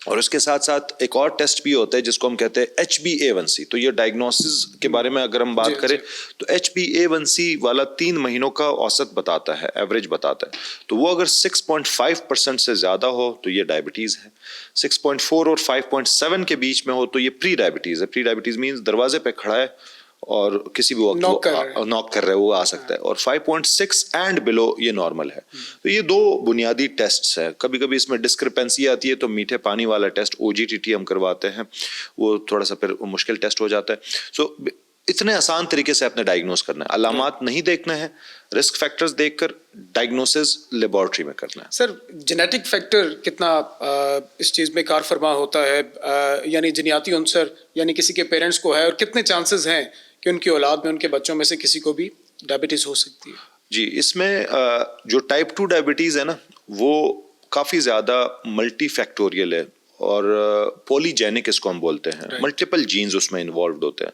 S1: اور اس کے ساتھ ساتھ ایک اور ٹیسٹ بھی ہوتا ہے جس کو ہم کہتے ہیں HbA1c. تو یہ ڈائگنوسس کے بارے میں اگر ہم بات کریں تو HbA1c والا 3 مہینوں کا اوسط بتاتا ہے, ایوریج بتاتا ہے. تو وہ اگر 6.5% سے زیادہ ہو تو یہ ڈائبٹیز ہے. 6.4 اور 5.7 کے بیچ میں ہو تو یہ پری ڈائبٹیز ہے. پری ڈائبٹیز مینز دروازے پہ کھڑا ہے اور کسی بھی وقت نوک کر رہے وہ آ سکتا ہے. اور 5.6 اینڈ بلو یہ نارمل ہے. تو یہ 2 بنیادی ٹیسٹس ہیں. کبھی کبھی اس میں ڈسکرپنسی آتی ہے تو میٹھے پانی والا ٹیسٹ OGTT ہم کرواتے ہیں, وہ تھوڑا سا پھر مشکل ٹیسٹ ہو جاتا ہے. سو اتنے آسان طریقے سے اپنے ڈائگنوز کرنا ہے, علامات نہیں دیکھنا ہے, رسک فیکٹرز دیکھ کر ڈائگنوسز لیبارٹری میں کرنا ہے.
S2: سر جینیٹک فیکٹر کتنا اس چیز میں کار فرما ہوتا ہے, یعنی جنیاتی عنصر, یعنی کسی کے پیرنٹس کو ہے, اور کتنے چانسز ہیں کہ ان کی اولاد میں, ان کے بچوں میں سے کسی کو بھی ڈائبٹیز ہو سکتی ہے؟
S1: جی, اس میں جو ٹائپ 2 ڈائبٹیز ہے نا وہ کافی زیادہ ملٹی فیکٹوریل ہے اور پولی جینک اس کو ہم بولتے ہیں. ملٹیپل جینز اس میں انوالوڈ ہوتے ہیں.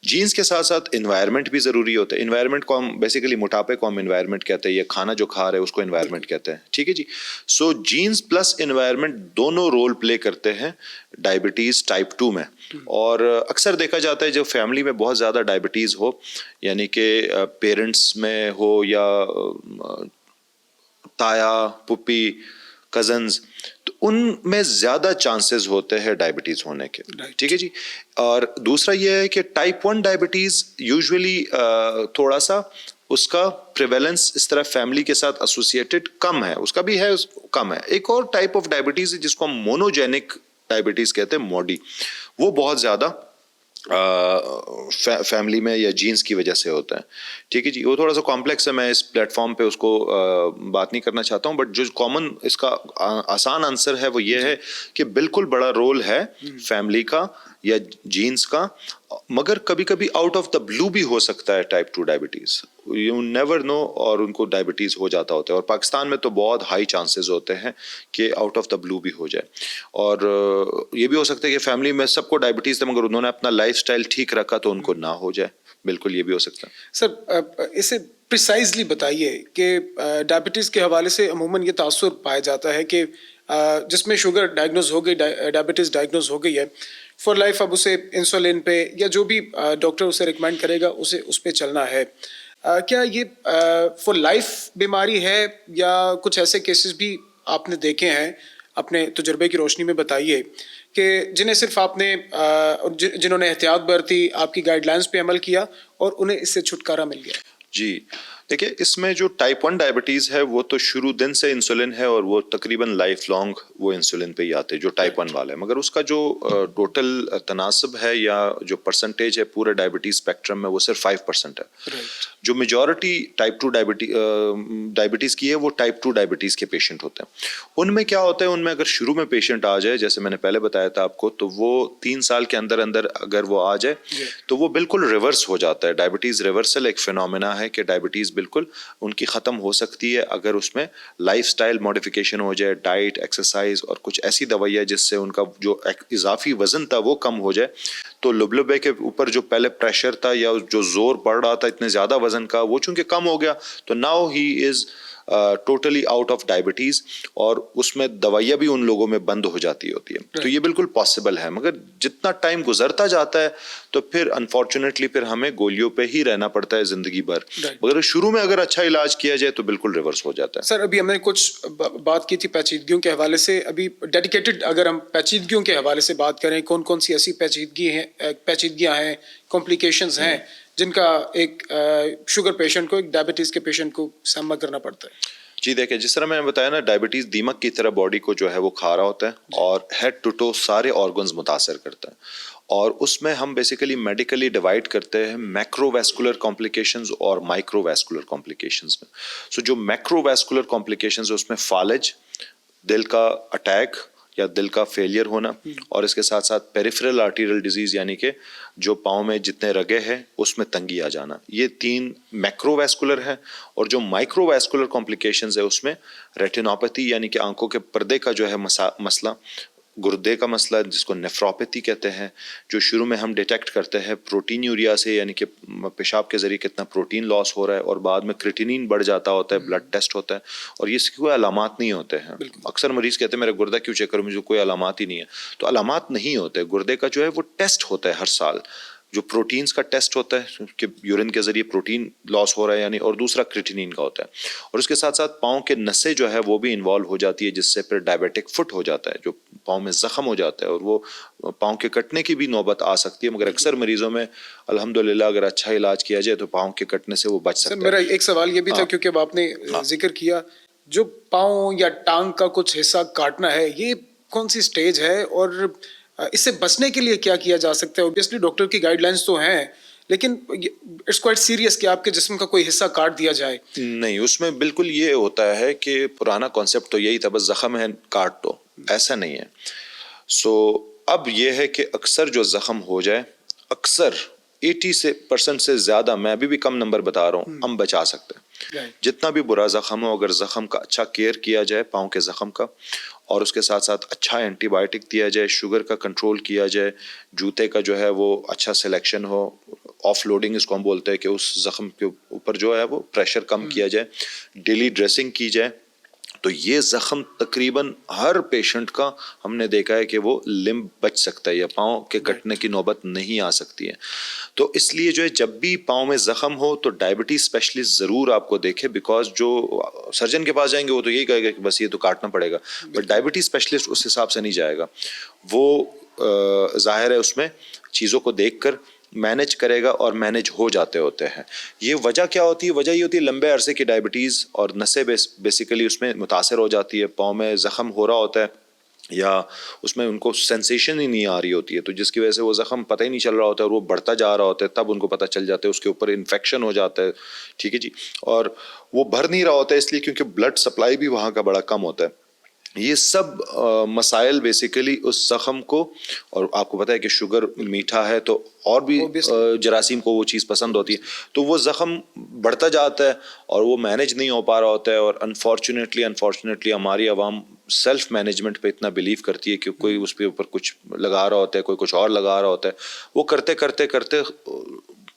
S1: جینز کے ساتھ ساتھ انوائرمنٹ بھی ضروری ہوتا ہے. انوائرمنٹ کو ہم بیسیکلی موٹاپے کو ہم انوائرمنٹ کہتے ہیں, یہ کھانا جو کھا رہے ہیں اس کو انوائرمنٹ کہتے ہیں. ٹھیک ہے جی. سو جینز پلس انوائرمنٹ دونوں رول پلے کرتے ہیں ڈائبٹیز ٹائپ 2 میں. اور اکثر دیکھا جاتا ہے جو فیملی میں بہت زیادہ ڈائبٹیز ہو, یعنی کہ پیرنٹس میں ہو یا تایا پھپھی کزنز, تو ان میں زیادہ چانسز ہوتے ہیں ڈائبٹیز ہونے کے. ٹھیک ہے جی. اور دوسرا یہ ہے کہ ٹائپ 1 ڈائبٹیز یوزولی تھوڑا سا اس کا پریویلنس اس طرح فیملی کے ساتھ ایسوسیٹڈ کم ہے, اس کا بھی ہے کم ہے. ایک اور ٹائپ آف ڈائبٹیز ہے جس کو ہم مونوجینک ڈائبٹیز کہتے ہیں, موڈی, وہ بہت زیادہ فیملی میں یا جینز کی وجہ سے ہوتا ہے. ٹھیک ہے جی. وہ تھوڑا سا کمپلیکس ہے, میں اس پلیٹ فارم پہ اس کو بات نہیں کرنا چاہتا ہوں, بٹ جو کامن اس کا آسان آنسر ہے وہ یہ ہے کہ بالکل بڑا رول ہے فیملی کا یا جینز کا, مگر کبھی کبھی آؤٹ آف دا بلو بھی ہو سکتا ہے type 2 diabetes. You never know, اور ان کو ڈائبٹیز ہو جاتا ہوتا ہے. اور پاکستان میں تو بہت ہائی چانسز ہوتے ہیں کہ آؤٹ آف دا بلو بھی ہو جائے. اور یہ بھی ہو سکتا ہے کہ فیملی میں سب کو ڈائبٹیز تھا مگر انہوں نے اپنا لائف سٹائل ٹھیک رکھا تو ان کو نہ ہو جائے. بالکل یہ بھی ہو سکتا ہے.
S2: سر اسے پریسائزلی بتائیے کہ ڈائبٹیز کے حوالے سے عموماً یہ تاثر پایا جاتا ہے کہ جس میں شوگر ڈائگنوز ہو گئی, ڈائبٹیز ڈائگنوز ہو گئی ہے, فار لائف اب اسے انسولین پہ یا جو بھی ڈاکٹر اسے ریکمینڈ کرے گا اسے اس پہ چلنا ہے. کیا یہ فار لائف بیماری ہے یا کچھ ایسے کیسز بھی آپ نے دیکھے ہیں اپنے تجربے کی روشنی میں بتائیے کہ جنہیں صرف آپ نے جنہوں نے احتیاط برتی, آپ کی گائیڈ لائنس پہ عمل کیا اور انہیں اس سے چھٹکارا مل گیا؟
S1: جی دیکھیں, اس میں جو ٹائپ 1 ڈائبٹیز ہے وہ تو شروع دن سے انسولین ہے اور وہ تقریباً لائف لانگ وہ انسولین پہ ہی آتے ہیں جو ٹائپ 1 والے ہیں. مگر اس کا جو ٹوٹل تناسب ہے یا جو پرسنٹیج ہے پورے ڈائبٹیز اسپیکٹرم میں وہ صرف 5% ہے. جو میجورٹی ٹائپ 2 ڈائبٹیز کی ہے وہ ٹائپ 2 ڈائبٹیز کے پیشنٹ ہوتے ہیں. ان میں کیا ہوتا ہے, ان میں اگر شروع میں پیشنٹ آ جائے, جیسے میں نے پہلے بتایا تھا آپ کو, تو وہ 3 سال کے اندر اگر وہ آ جائے تو وہ بالکل ریورس ہو جاتا ہے. ڈائبٹیز ریورسل ایک فینومینا ہے کہ ڈائبٹیز بالکل ان کی ختم ہو سکتی ہے اگر اس میں لائف سٹائل موڈیفیکیشن ہو جائے, ڈائٹ, ایکسرسائز اور کچھ ایسی دوائیاں جس سے ان کا جو اضافی وزن تھا وہ کم ہو جائے. تو لبلبے کے اوپر جو پہلے پریشر تھا یا جو زور پڑ رہا تھا اتنے زیادہ وزن کا, وہ چونکہ کم ہو گیا تو now he is totally out of diabetes, اور اس میں دوائیاں بھی ان لوگوں میں بند ہو جاتی ہوتی ہیں. تو یہ بالکل پاسبل ہے, مگر جتنا ٹائم گزرتا جاتا ہے تو پھر انفارچونیٹلی پھر ہمیں گولیوں پہ ہی رہنا پڑتا ہے زندگی بھر. مگر شروع میں اگر اچھا علاج کیا جائے تو بالکل ریورس ہو جاتا ہے.
S2: سر ابھی ہم نے کچھ بات کی تھی پیچیدگیوں کے حوالے سے, ابھی ڈیڈیکیٹڈ اگر ہم پیچیدگیوں کے حوالے سے بات کریں, کون کون سی ایسی پیچیدگیاں ہیں, کمپلیکیشنز ہیں جن کا ایک شوگر پیشنٹ کو, ایک ڈائبٹیز کے پیشنٹ کو سامنا کرنا پڑتا ہے؟
S1: جی دیکھیں, جس طرح میں نے بتایا نا, ڈائبٹیز دیمک کی طرح باڈی کو جو ہے وہ کھا رہا ہوتا ہے اور ہیڈ ٹو ٹو سارے آرگنز متاثر کرتا ہے, اور اس میں ہم بیسیکلی میڈیکلی ڈیوائڈ کرتے ہیں میکرو ویسکولر کمپلیکیشنز اور مائکرو ویسکولر کمپلیکیشنز میں. سو جو میکرو ویسکولر کمپلیکیشنز اس میں فالج, دل کا اٹیک یا دل کا فیلئر ہونا, اور اس کے ساتھ ساتھ پیریفرل آرٹیریل ڈیزیز یعنی کہ جو پاؤں میں جتنے رگے ہیں اس میں تنگی آ جانا, یہ 3 میکرو ویسکولر ہے. اور جو مائکرو ویسکولر کمپلیکیشنز ہے اس میں ریٹینوپیتھی یعنی کہ آنکھوں کے پردے کا جو ہے مسئلہ, گردے کا مسئلہ جس کو نیفروپیتھی کہتے ہیں, جو شروع میں ہم ڈیٹیکٹ کرتے ہیں پروٹین یوریا سے یعنی کہ پیشاب کے ذریعے کتنا پروٹین لاس ہو رہا ہے, اور بعد میں کریٹینین بڑھ جاتا ہوتا ہے, بلڈ ٹیسٹ ہوتا ہے, اور یہ اس کی کوئی علامات نہیں ہوتے ہیں. اکثر مریض کہتے ہیں میرا گردہ کیوں چیک کروں, مجھے کوئی علامات ہی نہیں ہے. تو علامات نہیں ہوتے, گردے کا جو ہے وہ ٹیسٹ ہوتا ہے ہر سال, جو پروٹینز کا ٹیسٹ ہوتا ہے کہ یورین کے ذریعے پروٹین لاس ہو رہا ہے یعنی, اور دوسرا کریٹینین کا ہوتا ہے. اور اس کے ساتھ ساتھ پاؤں کے نسیں جو ہے وہ بھی انوالو ہو جاتی ہے, جس سے پھر ڈائبیٹک فٹ ہو جاتا ہے, جو پاؤں میں زخم ہو جاتا ہے اور وہ پاؤں کے کٹنے کی بھی نوبت آ سکتی ہے. مگر اکثر مریضوں میں الحمدللہ اگر اچھا علاج کیا جائے تو پاؤں کے کٹنے سے وہ بچ سکتے ہیں.
S2: میرا ایک سوال یہ بھی تھا, کیونکہ اب آپ نے ذکر کیا جو پاؤں یا ٹانگ کا کچھ حصہ کاٹنا ہے, یہ کون سی سٹیج ہے اور اس سے بچنے کے لیے کیا کیا جا سکتا ہے؟ اوبیسلی ڈاکٹر کی گائیڈ لائنس تو ہیں, لیکن اٹس کوائٹ سیریس کہ آپ کے جسم کا کوئی حصہ کاٹ دیا جائے.
S1: نہیں, اس میں بالکل یہ ہوتا ہے کہ پرانا کانسیپٹ تو یہی تھا, بس زخم ہے کاٹ دو, ایسا نہیں ہے. سو اب یہ ہے کہ اکثر جو زخم ہو جائے, اکثر 80% سے زیادہ, میں ابھی بھی کم نمبر بتا رہا ہوں, ہم بچا سکتے ہیں. جتنا بھی برا زخم ہو, اگر زخم کا اچھا کیئر کیا جائے, پاؤں کے زخم کا, اور اس کے ساتھ ساتھ اچھا اینٹی بائیوٹک دیا جائے, شوگر کا کنٹرول کیا جائے, جوتے کا جو ہے وہ اچھا سلیکشن ہو, آف لوڈنگ اس کو ہم بولتے ہیں کہ اس زخم کے اوپر جو ہے وہ پریشر کم کیا جائے, ڈیلی ڈریسنگ کی جائے, تو یہ زخم تقریباً ہر پیشنٹ کا ہم نے دیکھا ہے کہ وہ لمب بچ سکتا ہے یا پاؤں کے کٹنے کی نوبت نہیں آ سکتی ہے. تو اس لیے جو ہے جب بھی پاؤں میں زخم ہو تو ڈائبٹیز اسپیشلسٹ ضرور آپ کو دیکھے, بیکاز جو سرجن کے پاس جائیں گے وہ تو یہی کہے گا کہ بس یہ تو کاٹنا پڑے گا, بٹ ڈائبٹیز اسپیشلسٹ اس حساب سے نہیں جائے گا. وہ ظاہر ہے اس میں چیزوں کو دیکھ کر مینج کرے گا اور مینج ہو جاتے ہوتے ہیں. یہ وجہ کیا ہوتی ہے؟ وجہ یہ ہوتی ہے لمبے عرصے کی ڈائبٹیز, اور نسیں بیسیکلی اس میں متاثر ہو جاتی ہے, پاؤں میں زخم ہو رہا ہوتا ہے یا اس میں ان کو سینسیشن ہی نہیں آ رہی ہوتی ہے, تو جس کی وجہ سے وہ زخم پتہ ہی نہیں چل رہا ہوتا ہے اور وہ بڑھتا جا رہا ہوتا ہے, تب ان کو پتہ چل جاتا ہے اس کے اوپر انفیکشن ہو جاتا ہے. ٹھیک ہے جی, اور وہ بھر نہیں رہا ہوتا ہے اس لیے کیونکہ بلڈ سپلائی بھی وہاں کا بڑا کم ہوتا ہے. یہ سب مسائل بیسیکلی اس زخم کو, اور آپ کو پتہ ہے کہ شوگر میٹھا ہے تو اور بھی جراثیم کو وہ چیز پسند ہوتی ہے, تو وہ زخم بڑھتا جاتا ہے اور وہ مینج نہیں ہو پا رہا ہوتا ہے. اور انفارچونیٹلی ہماری عوام سیلف مینجمنٹ پہ اتنا بلیو کرتی ہے کہ کوئی اس پہ اوپر کچھ لگا رہا ہوتا ہے, کوئی کچھ اور لگا رہا ہوتا ہے, وہ کرتے کرتے کرتے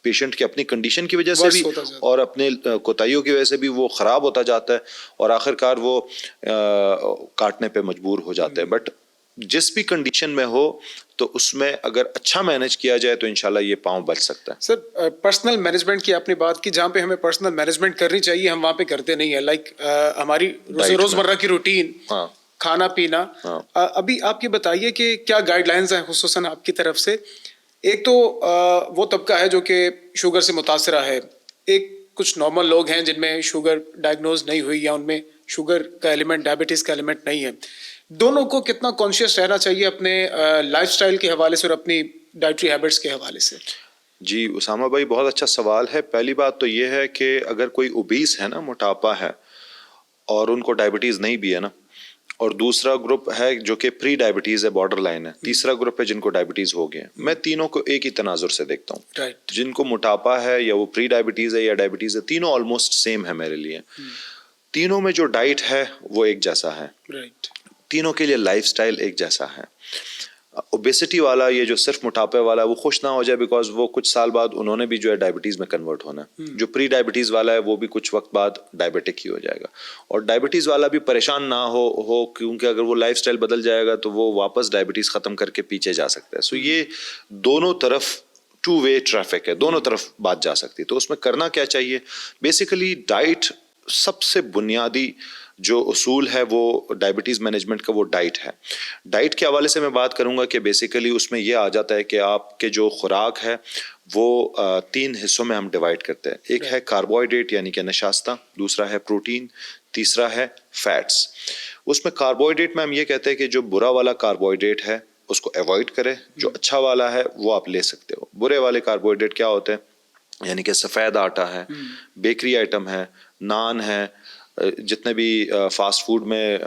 S1: پیشنٹ کی اپنی کنڈیشن کی وجہ سے بھی اور اپنے کوتاہیوں کی وجہ سے بھی وہ خراب ہوتا جاتا ہے, اور آخر کار وہ کاٹنے پہ مجبور ہو جاتا ہے. بٹ جس بھی کنڈیشن میں ہو تو اس میں اگر اچھا مینج کیا جائے تو انشاءاللہ یہ پاؤں بچ سکتا ہے.
S2: سر, پرسنل مینجمنٹ کی آپ نے بات کی, جہاں پہ ہمیں پرسنل مینجمنٹ کرنی چاہیے ہم وہاں پہ کرتے نہیں ہیں, لائک ہماری روزمرہ کی روٹین, کھانا پینا. ابھی آپ یہ بتائیے کہ کیا گائیڈ لائنز ہیں خصوصاً آپ کی طرف سے؟ ایک تو وہ طبقہ ہے جو کہ شوگر سے متاثرہ ہے, ایک کچھ نارمل لوگ ہیں جن میں شوگر ڈائگنوز نہیں ہوئی یا ان میں شوگر کا ایلیمنٹ, ڈائبٹیز کا ایلیمنٹ نہیں ہے. دونوں کو کتنا کانشیس رہنا چاہیے اپنے لائف سٹائل کے حوالے سے اور اپنی ڈائٹری ہیبٹس کے حوالے سے؟
S1: جی اسامہ بھائی, بہت اچھا سوال ہے. پہلی بات تو یہ ہے کہ اگر کوئی اوبیس ہے نا, موٹاپا ہے, اور ان کو ڈائبٹیز نہیں بھی ہے نا, اور دوسرا گروپ ہے جو کہ پری ڈائبٹیز ہے, بارڈر لائن ہے, تیسرا گروپ ہے جن کو ڈائبٹیز ہو گئے, میں تینوں کو ایک ہی تناظر سے دیکھتا ہوں. جن کو موٹاپا ہے یا وہ پری ڈائبٹیز ہے یا ڈائبٹیز ہے, تینوں آلموسٹ سیم ہے میرے لیے. تینوں میں جو ڈائٹ ہے وہ ایک جیسا ہے, تینوں کے لیے لائف سٹائل ایک جیسا ہے. اوبیسٹی والا, یہ جو صرف موٹاپے والا, وہ خوش نہ ہو جائے بیکاز وہ کچھ سال بعد انہوں نے بھی جو ہے ڈائبٹیز میں کنورٹ ہونا ہے. جو پری ڈائبٹیز والا ہے وہ بھی کچھ وقت بعد ڈائبٹک ہی ہو جائے گا, اور ڈائبٹیز والا بھی پریشان نہ ہو کیونکہ اگر وہ لائف سٹائل بدل جائے گا تو وہ واپس ڈائبٹیز ختم کر کے پیچھے جا سکتا ہے. سو یہ دونوں طرف ٹو وے ٹریفک ہے, دونوں طرف بات جا سکتی ہے. تو اس میں کرنا کیا چاہیے؟ بیسیکلی ڈائٹ سب سے بنیادی جو اصول ہے وہ ڈائبٹیز مینجمنٹ کا وہ ڈائٹ ہے. ڈائٹ کے حوالے سے میں بات کروں گا کہ بیسیکلی اس میں یہ آ جاتا ہے کہ آپ کے جو خوراک ہے وہ 3 حصوں میں ہم ڈیوائڈ کرتے ہیں. ایک ہے کاربوہائیڈریٹ یعنی کہ نشاستہ, دوسرا ہے پروٹین, تیسرا ہے فیٹس. اس میں کاربوہائیڈریٹ میں ہم یہ کہتے ہیں کہ جو برا والا کاربوہائیڈریٹ ہے اس کو ایوائڈ کرے, جو اچھا والا ہے وہ آپ لے سکتے ہو. برے والے کاربوہائیڈریٹ کیا ہوتے ہیں, یعنی کہ سفید آٹا ہے, بیکری آئٹم ہے, نان ہے, جتنے بھی فاسٹ فوڈ میں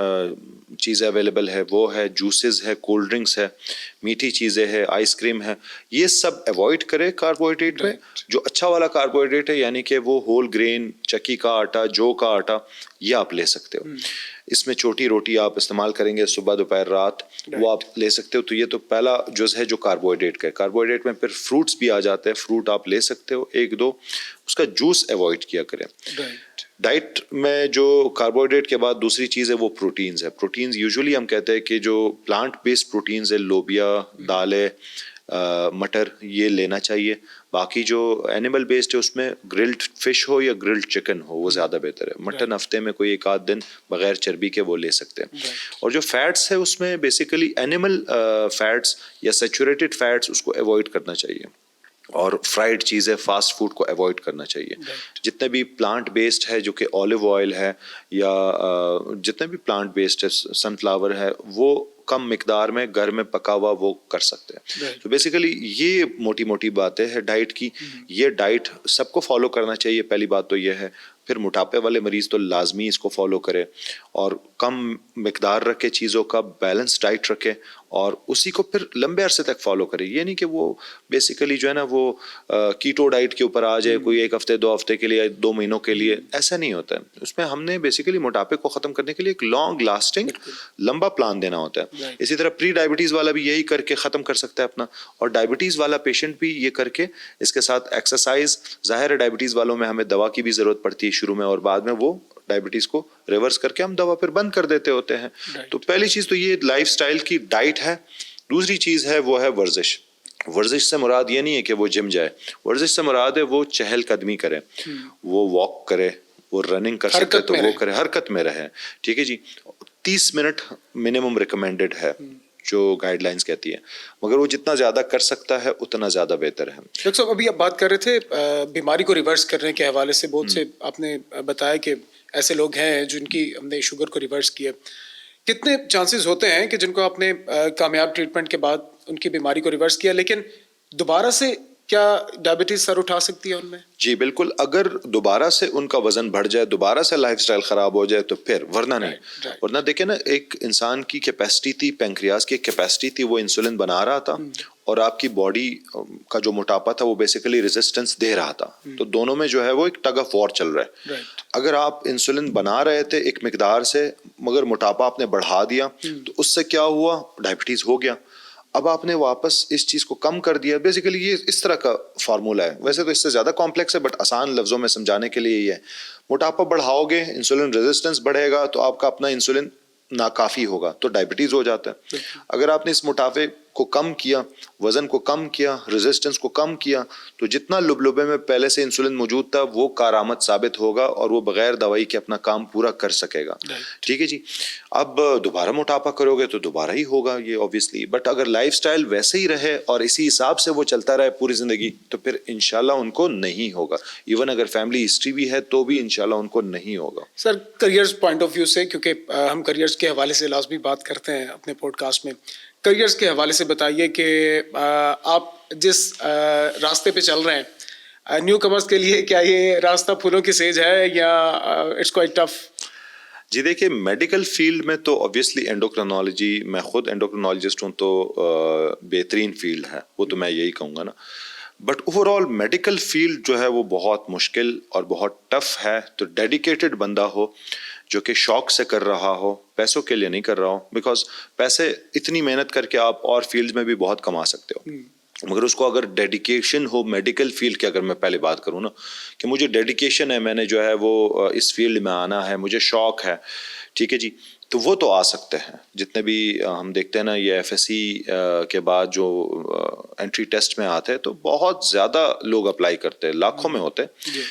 S1: چیزیں اویلیبل ہے وہ ہے, جوسز ہے, کولڈ ڈرنکس ہے, میٹھی چیزیں ہے, آئس کریم ہے, یہ سب ایوائڈ کرے کاربوہائیڈریٹ میں. جو اچھا والا کاربوہائیڈریٹ ہے یعنی کہ وہ ہول گرین, چکی کا آٹا, جو کا آٹا, یہ آپ لے سکتے ہو. اس میں چھوٹی روٹی آپ استعمال کریں گے صبح دوپہر رات, وہ آپ لے سکتے ہو. تو یہ تو پہلا جز ہے جو کاربوہائیڈریٹ کا ہے. کاربوہائیڈریٹ میں پھر فروٹس بھی آ جاتے ہیں, فروٹ آپ لے سکتے ہو 1-2. اس کا جوس ایوائڈ کیا کریں. ڈائٹ میں جو کاربوہائیڈریٹ کے بعد دوسری چیز ہے وہ پروٹینز ہے. پروٹینز یوزولی ہم کہتے ہیں کہ جو پلانٹ بیسڈ پروٹینز ہے, لوبیا, دالیں, مٹر, یہ لینا چاہیے. باقی جو اینیمل بیسڈ ہے اس میں گرلڈ فش ہو یا گرلڈ چکن ہو وہ زیادہ بہتر ہے. مٹن ہفتے میں کوئی 1-8 دن بغیر چربی کے وہ لے سکتے ہیں. اور جو فیٹس ہے اس میں بیسیکلی اینیمل فیٹس یا سیچوریٹڈ فیٹس اس کو ایوائڈ کرنا چاہیے, اور فرائیڈ چیزیں, فاسٹ فوڈ کو ایوائڈ کرنا چاہیے. جتنے بھی پلانٹ بیسڈ ہے جو کہ اولیو آئل ہے یا جتنے بھی پلانٹ بیسڈ ہے, سن فلاور ہے, وہ کم مقدار میں گھر میں پکا ہوا وہ کر سکتے ہیں. تو بیسیکلی یہ موٹی موٹی باتیں ہے ڈائٹ کی. یہ ڈائٹ سب کو فالو کرنا چاہیے. پہلی بات تو یہ ہے. پھر موٹاپے والے مریض تو لازمی اس کو فالو کرے اور کم مقدار رکھے چیزوں کا, بیلنس ڈائٹ رکھے اور اسی کو پھر لمبے عرصے تک فالو کرے. یہ نہیں کہ وہ بیسیکلی جو ہے نا وہ کیٹو ڈائٹ کے اوپر آ جائے کوئی 1 ہفتے 2 ہفتے کے لیے, 2 مہینوں کے لیے. ایسا نہیں ہوتا ہے. اس میں ہم نے بیسیکلی موٹاپے کو ختم کرنے کے لیے ایک لانگ لاسٹنگ لمبا پلان دینا ہوتا ہے. اسی طرح پری ڈائبٹیز والا بھی یہی کر کے ختم کر سکتا ہے اپنا, اور ڈائبٹیز والا پیشنٹ بھی یہ کر کے اس کے ساتھ ایکسرسائز. ظاہر ہے ڈائبٹیز والوں میں ہمیں دوا کی بھی ضرورت پڑتی ہے شروع میں, اور بعد میں وہ ڈائبٹیز کو ریورس کر کے ہم دوا پھر بند کر دیتے ہوتے ہیں. تو پہلی چیز تو یہ لائف سٹائل کی ڈائٹ ہے. دوسری چیز ہے وہ ہے ورزش. ورزش سے مراد یہ نہیں ہے کہ وہ جم جائے. ورزش سے مراد ہے وہ چہل قدمی کرے, وہ واک کرے, وہ رننگ کر سکتے تو وہ کرے, حرکت میں رہے. ٹھیک ہے جی. 30 منٹ منیمم ریکمینڈڈ ہے جو گائیڈ لائنز کہتی ہے, مگر وہ جتنا زیادہ کر سکتا ہے اتنا زیادہ بہتر ہے.
S2: ڈاکٹر صاحب ابھی آپ بات کر رہے تھے بیماری کو ریورس کرنے کے حوالے سے, بہت سے آپ نے بتایا کہ ایسے لوگ ہیں جن کی ہم نے شوگر کو ریورس کیا. کتنے چانسز ہوتے ہیں کہ جن کو آپ نے کامیاب ٹریٹمنٹ کے بعد ان کی بیماری کو ریورس کیا, لیکن دوبارہ سے کیا ڈائبٹیز سر اٹھا سکتی ہے ان میں؟
S1: جی بالکل. اگر دوبارہ سے ان کا وزن بڑھ جائے, دوبارہ سے لائف سٹائل خراب ہو جائے تو پھر, ورنہ نہیں. ورنہ دیکھیں نا, ایک انسان کی کیپیسٹی تھی, پینکریاس کی کیپیسٹی تھی, وہ انسولین بنا رہا تھا اور آپ کی باڈی کا جو موٹاپا تھا وہ بیسیکلی ریزسٹنس دے رہا تھا. تو دونوں میں جو ہے وہ ایک ٹگ آف وار چل رہا ہے. اگر آپ انسولین بنا رہے تھے ایک مقدار سے مگر موٹاپا آپ نے بڑھا دیا تو اس سے کیا ہوا, ڈائبٹیز ہو گیا. اب آپ نے واپس اس چیز کو کم کر دیا. بیسیکلی یہ اس طرح کا فارمولہ ہے. ویسے تو اس سے زیادہ کمپلیکس ہے بٹ آسان لفظوں میں سمجھانے کے لیے یہ ہے. موٹاپا بڑھاؤ گے, انسولین ریزسٹنس بڑھے گا تو آپ کا اپنا انسولین ناکافی ہوگا تو ڈائبٹیز ہو جاتا ہے. اگر آپ نے اس موٹاپے کو کم کیا, وزن کو کم کیا, ریزسٹنس کو کم کیا, تو جتنا لبلبے میں پہلے سے انسولین موجود تھا وہ کارآمد ثابت ہوگا اور وہ بغیر دوائی کے اپنا کام پورا کر سکے گا. ٹھیک ہے جی. اب دوبارہ موٹاپا کرو گے تو دوبارہ ہی ہوگا یہ اوبویسلی, بٹ اگر لائف سٹائل ویسے ہی رہے اور اسی حساب سے وہ چلتا رہے پوری زندگی تو پھر انشاءاللہ ان کو نہیں ہوگا. ایون اگر فیملی ہسٹری بھی ہے تو بھی انشاءاللہ ان کو نہیں ہوگا.
S2: سر کریئرز پوائنٹ آف ویو سے, کیونکہ ہم کریئرز کے حوالے سے لازمی بات کرتے ہیں اپنے پوڈ کاسٹ میں, کریئرز کے حوالے سے بتائیے کہ آپ جس راستے پہ چل رہے ہیں, نیو کمرز کے لیے کیا یہ راستہ پھولوں کی سیج ہے یا اٹس کوائٹ ٹف؟
S1: جی دیکھیے, میڈیکل فیلڈ میں تو اوبویسلی اینڈوکرینالوجی, میں خود اینڈوکرینالوجسٹ ہوں تو بہترین فیلڈ ہے, وہ تو میں یہی کہوں گا نا. But over all medical field جو ہے وہ بہت مشکل اور بہت ٹف ہے. تو ڈیڈیکیٹڈ بندہ ہو جو کہ شوق سے کر رہا ہو, پیسوں کے لیے نہیں کر رہا ہو, بیکاز پیسے اتنی محنت کر کے آپ اور فیلڈ میں بھی بہت کما سکتے ہو, مگر اس کو اگر ڈیڈیکیشن ہو میڈیکل فیلڈ کی, اگر میں پہلے بات کروں نا کہ مجھے ڈیڈیکیشن ہے, میں نے جو ہے وہ اس فیلڈ میں آنا ہے, مجھے شوق ہے, ٹھیک ہے جی, تو وہ تو آ سکتے ہیں. جتنے بھی ہم دیکھتے ہیں نا یہ ایف ایس سی کے بعد جو انٹری ٹیسٹ میں آتے ہیں تو بہت زیادہ لوگ اپلائی کرتے ہیں, لاکھوں میں ہوتے ہیں.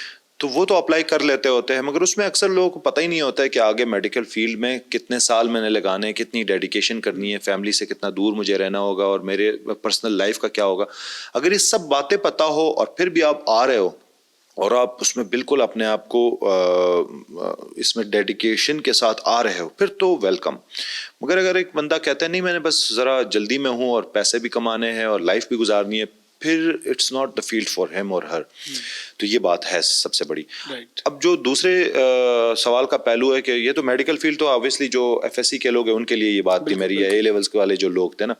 S1: تو وہ تو اپلائی کر لیتے ہوتے ہیں، مگر اس میں اکثر لوگوں کو پتہ ہی نہیں ہوتا ہے کہ آگے میڈیکل فیلڈ میں کتنے سال میں نے لگانے، کتنی ڈیڈیکیشن کرنی ہے، فیملی سے کتنا دور مجھے رہنا ہوگا، اور میرے پرسنل لائف کا کیا ہوگا. اگر یہ سب باتیں پتہ ہو اور پھر بھی آپ آ رہے ہو اور آپ اس میں بالکل اپنے آپ کو اس میں ڈیڈیکیشن کے ساتھ آ رہے ہو، پھر تو ویلکم. مگر اگر ایک بندہ کہتا ہے نہیں میں نے بس ذرا جلدی میں ہوں اور پیسے بھی کمانے ہیں اور لائف بھی گزارنی ہے، پھر it's not the field for him or her. تو یہ بات ہے سب سے بڑی. اب جو دوسرے سوال کا پہلو ہے کہ یہ تو میڈیکل فیلڈ تو آبویسلی جو ایف ایس سی کے لوگ ہیں ان کے لیے یہ بات تھی میری، اے لیولس والے جو لوگ تھے نا.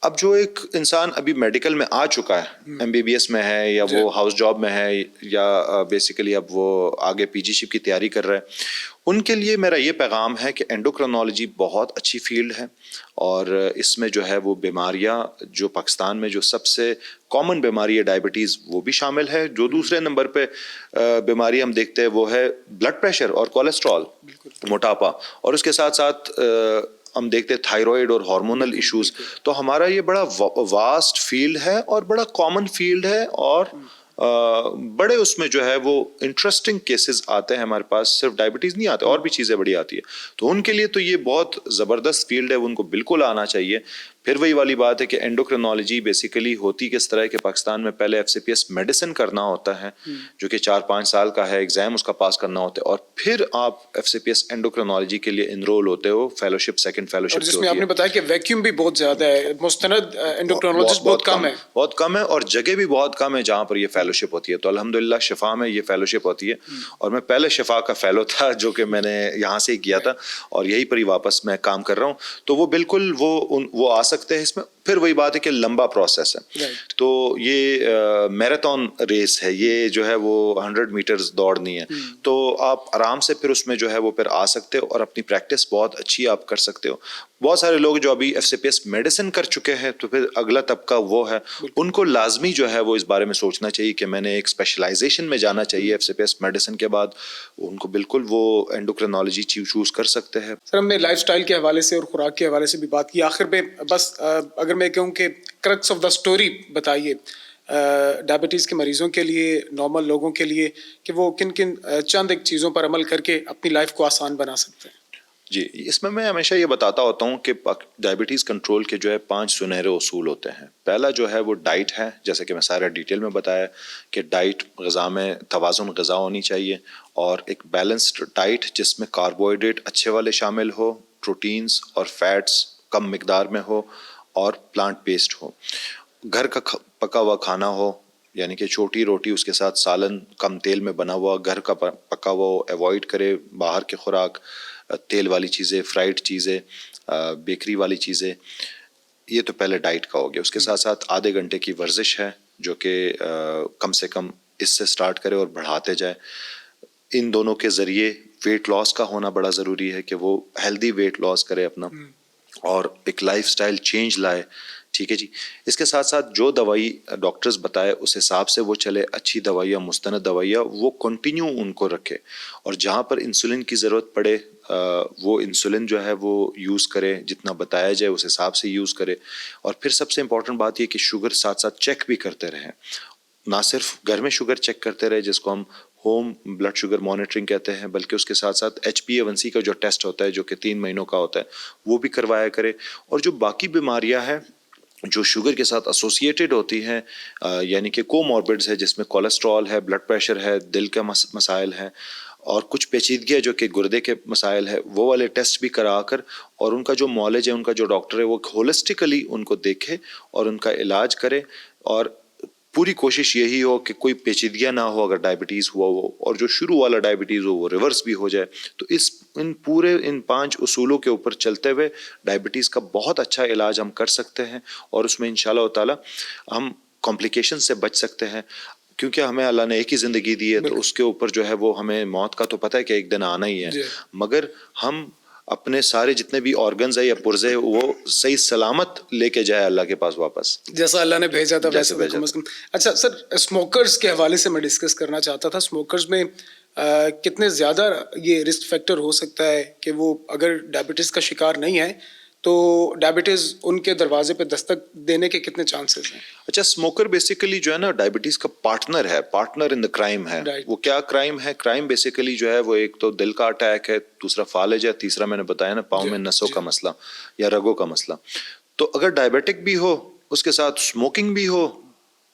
S1: اب جو ایک انسان ابھی میڈیکل میں آ چکا ہے، ایم بی بی ایس میں ہے یا وہ ہاؤس جاب میں ہے یا بیسیکلی اب وہ آگے پی جی شپ کی تیاری کر رہا ہے، ان کے لیے میرا یہ پیغام ہے کہ اینڈوکرینالوجی بہت اچھی فیلڈ ہے. اور اس میں جو ہے وہ بیماریاں جو پاکستان میں جو سب سے کامن بیماری ہے ڈائبٹیز وہ بھی شامل ہے. جو دوسرے نمبر پہ بیماری ہم دیکھتے ہیں وہ ہے بلڈ پریشر اور کولیسٹرول، موٹاپا، اور اس کے ساتھ ساتھ ہم دیکھتے ہیں تھائرائڈ اور ہارمونل ایشوز. تو ہمارا یہ بڑا واسٹ فیلڈ ہے اور بڑا کامن فیلڈ ہے، اور بڑے اس میں جو ہے وہ انٹرسٹنگ کیسز آتے ہیں ہمارے پاس. صرف ڈائبٹیز نہیں آتے، اور بھی چیزیں بڑی آتی ہے. تو ان کے لیے تو یہ بہت زبردست فیلڈ ہے، ان کو بالکل آنا چاہیے. پھر وہی والی بات ہے کہ اینڈوکرینالوجی بیسیکلی ہوتی کس طرح ہے کہ پاکستان میں پہلے F C P S medicine کرنا ہوتا ہے جو کہ 4-5 سال کا ہے، ایگزام اس کا پاس کرنا ہوتا ہے، اور پھر آپ ایف سی پی ایس اینڈوکرینالوجی کے لیے انرول ہوتے ہو فیلوشپ، سیکنڈ فیلوشپ.
S2: اور جس میں آپ نے بتایا کہ ویکیوم بھی بہت زیادہ ہے، مستند اینڈوکرینالوجسٹ بہت کم ہے،
S1: بہت کم ہے، اور جگہ بھی بہت کم ہے جہاں پر یہ فیلوشپ ہوتی ہے. تو الحمدللہ شفا میں یہ فیلوشپ ہوتی ہے، اور میں پہلے شفا کا فیلو تھا جو کہ میں نے یہاں سے ہی کیا تھا، اور یہی پر ہی واپس میں کام کر رہا ہوں. تو وہ بالکل وہ آ سکتے ہیں اس میں. پھر وہی بات ہے کہ لمبا پروسیس ہے. تو یہ میراتھن ریس ہے، یہ جو ہے وہ 100 میٹرز دوڑنی ہے. تو آپ آرام سے پھر اس میں جو ہے وہ پھر آ سکتے ہو، اور اپنی پریکٹس بہت اچھی آپ کر سکتے ہو. بہت سارے لوگ جو ابھی F C P S medicine کر چکے ہیں، تو پھر اگلا طبقہ وہ ہے، ان کو لازمی جو ہے وہ اس بارے میں سوچنا چاہیے کہ میں نے ایک اسپیشلائزیشن میں جانا چاہیے F C P S medicine کے بعد. ان کو بالکل وہ اینڈوکرینالوجی چوز کر سکتے ہیں.
S2: سر ہم نے لائف سٹائل کے حوالے سے اور خوراک کے حوالے سے بھی بات کی. آخر میں بس اگر میں کہوں کہ کرکس آف دا اسٹوری بتائیے ڈائبٹیز کے مریضوں کے لیے، نارمل لوگوں کے لیے، کہ وہ کن کن چند ایک چیزوں پر عمل کر کے اپنی لائف کو آسان بنا سکتے ہیں.
S1: جی، اس میں ہمیشہ یہ بتاتا ہوتا ہوں کہ ڈائبٹیز کنٹرول کے جو ہے 5 سنہرے اصول ہوتے ہیں. پہلا جو ہے وہ ڈائٹ ہے، جیسے کہ میں سارا ڈیٹیل میں بتایا کہ ڈائٹ غذا میں توازن غذا ہونی چاہیے، اور ایک بیلنسڈ ڈائٹ جس میں کاربوہائیڈریٹ اچھے والے شامل ہو، پروٹینز اور فیٹس کم مقدار میں ہو، اور پلانٹ بیسڈ ہو. گھر کا پکا ہوا کھانا ہو، یعنی کہ چھوٹی روٹی اس کے ساتھ سالن کم تیل میں بنا ہوا، گھر کا پکا ہوا ایوائڈ کرے. باہر کے خوراک، تیل والی چیزیں، فرائیڈ چیزیں، بیکری والی چیزیں، یہ تو پہلے ڈائٹ کا ہو گیا. اس کے ساتھ ساتھ آدھے گھنٹے کی ورزش ہے جو کہ کم سے کم اس سے سٹارٹ کرے اور بڑھاتے جائے. ان دونوں کے ذریعے ویٹ لاس کا ہونا بڑا ضروری ہے کہ وہ ہیلدی ویٹ لاس کرے اپنا، اور ایک لائف سٹائل چینج لائے. ٹھیک ہے جی. اس کے ساتھ ساتھ جو دوائی ڈاکٹرز بتائے اس حساب سے وہ چلے. اچھی دوائیاں، مستند دوائیاں وہ کنٹینیو ان کو رکھے، اور جہاں پر انسولن کی ضرورت پڑے وہ انسولن جو ہے وہ یوز کرے، جتنا بتایا جائے اس حساب سے یوز کرے. اور پھر سب سے امپورٹنٹ بات یہ کہ شوگر ساتھ ساتھ چیک بھی کرتے رہیں. نہ صرف گھر میں شوگر چیک کرتے رہے جس کو ہم ہوم بلڈ شوگر مانیٹرنگ کہتے ہیں، بلکہ اس کے ساتھ ساتھ HbA1c کا جو ٹیسٹ ہوتا ہے جو کہ 3 مہینوں کا ہوتا ہے وہ بھی کروایا کرے. اور جو باقی بیماریاں ہیں جو شوگر کے ساتھ ایسوسیٹڈ ہوتی ہیں، یعنی کہ کوموربڈز ہے جس میں کولیسٹرول ہے، بلڈ پریشر ہے، دل کے مسائل ہیں، اور کچھ پیچیدگیاں جو کہ گردے کے مسائل ہے، وہ والے ٹیسٹ بھی کرا کر، اور ان کا جو معالج ہے، ان کا جو ڈاکٹر ہے وہ ہولسٹیکلی ان کو دیکھے اور ان کا علاج کرے. اور پوری کوشش یہی ہو کہ کوئی پیچیدگیاں نہ ہو اگر ڈائبٹیز ہوا ہو، اور جو شروع والا ڈائبٹیز ہو وہ ریورس بھی ہو جائے. تو ان 5 اصولوں کے اوپر چلتے ہوئے ڈائبٹیز کا بہت اچھا علاج ہم کر سکتے ہیں، اور اس میں انشاءاللہ تعالی ہم کمپلیکیشن سے بچ سکتے ہیں. کیونکہ ہمیں اللہ نے ایک ہی زندگی دی ہے، تو اس کے اوپر جو ہے وہ ہمیں موت کا تو پتہ ہے کہ ایک دن آنا ہی ہے، مگر ہم اپنے سارے جتنے بھی آرگنز ہیں یا پرزے وہ صحیح سلامت لے کے جائے اللہ کے پاس واپس،
S2: جیسا اللہ نے بھیجا تھا ویسے کم از کم. اچھا سر، اسموکرز کے حوالے سے میں ڈسکس کرنا چاہتا تھا. اسموکرز میں کتنے زیادہ یہ رسک فیکٹر ہو سکتا ہے کہ وہ اگر ڈائبٹیز کا شکار نہیں ہے تو ڈائبٹیز ان کے دروازے پہ دستک دینے کے کتنے چانسز ہیں؟
S1: اچھا، اسموکر بیسیکلی جو ہے نا ڈائبٹیز کا پارٹنر ہے، پارٹنر ان دا کرائم ہے. وہ کیا کرائم ہے؟ کرائم بیسیکلی جو ہے وہ ایک تو دل کا اٹیک ہے، دوسرا فالج ہے، تیسرا میں نے بتایا نا پاؤں میں نسوں کا مسئلہ یا رگوں کا مسئلہ. تو اگر ڈائبٹک بھی ہو اس کے ساتھ اسموکنگ بھی ہو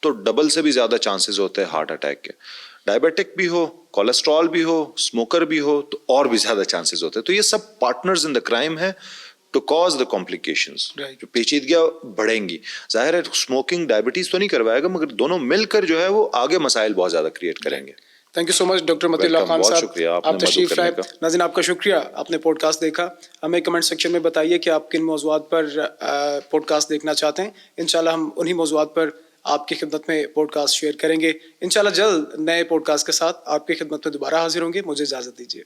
S1: تو ڈبل سے بھی زیادہ چانسز ہوتے ہیں ہارٹ اٹیک کے. ڈائبٹک بھی ہو، کولیسٹرول بھی ہو، اسموکر بھی ہو تو اور بھی زیادہ چانسز ہوتے ہیں. تو یہ سب پارٹنرز ان دا کرائم ہے ٹو کاز دا کمپلیکیشنز. جو پیچیدگیاں بڑھیں گی. ظاہر ہے اسموکنگ ڈائبٹیز تو نہیں کروائے گا، مگر دونوں مل کر جو ہے وہ آگے مسائل بہت زیادہ کریٹ کریں گے.
S2: Thank you so much doctor متی اللہ خان
S1: بہت
S2: صاحب،
S1: شکریہ
S2: آپ تشریف لائے. ناظرین آپ کا شکریہ، آپ نے پوڈ کاسٹ دیکھا. ہمیں کمنٹ سیکشن میں بتائیے کہ آپ کن موضوعات پر پوڈ کاسٹ دیکھنا چاہتے ہیں. انشاءاللہ ہم انہی موضوعات پر آپ کی خدمت میں پوڈ کاسٹ شیئر کریں گے. انشاءاللہ جلد نئے پوڈ کاسٹ کے ساتھ آپ کی خدمت میں دوبارہ حاضر ہوں گے. مجھے اجازت دیجیے.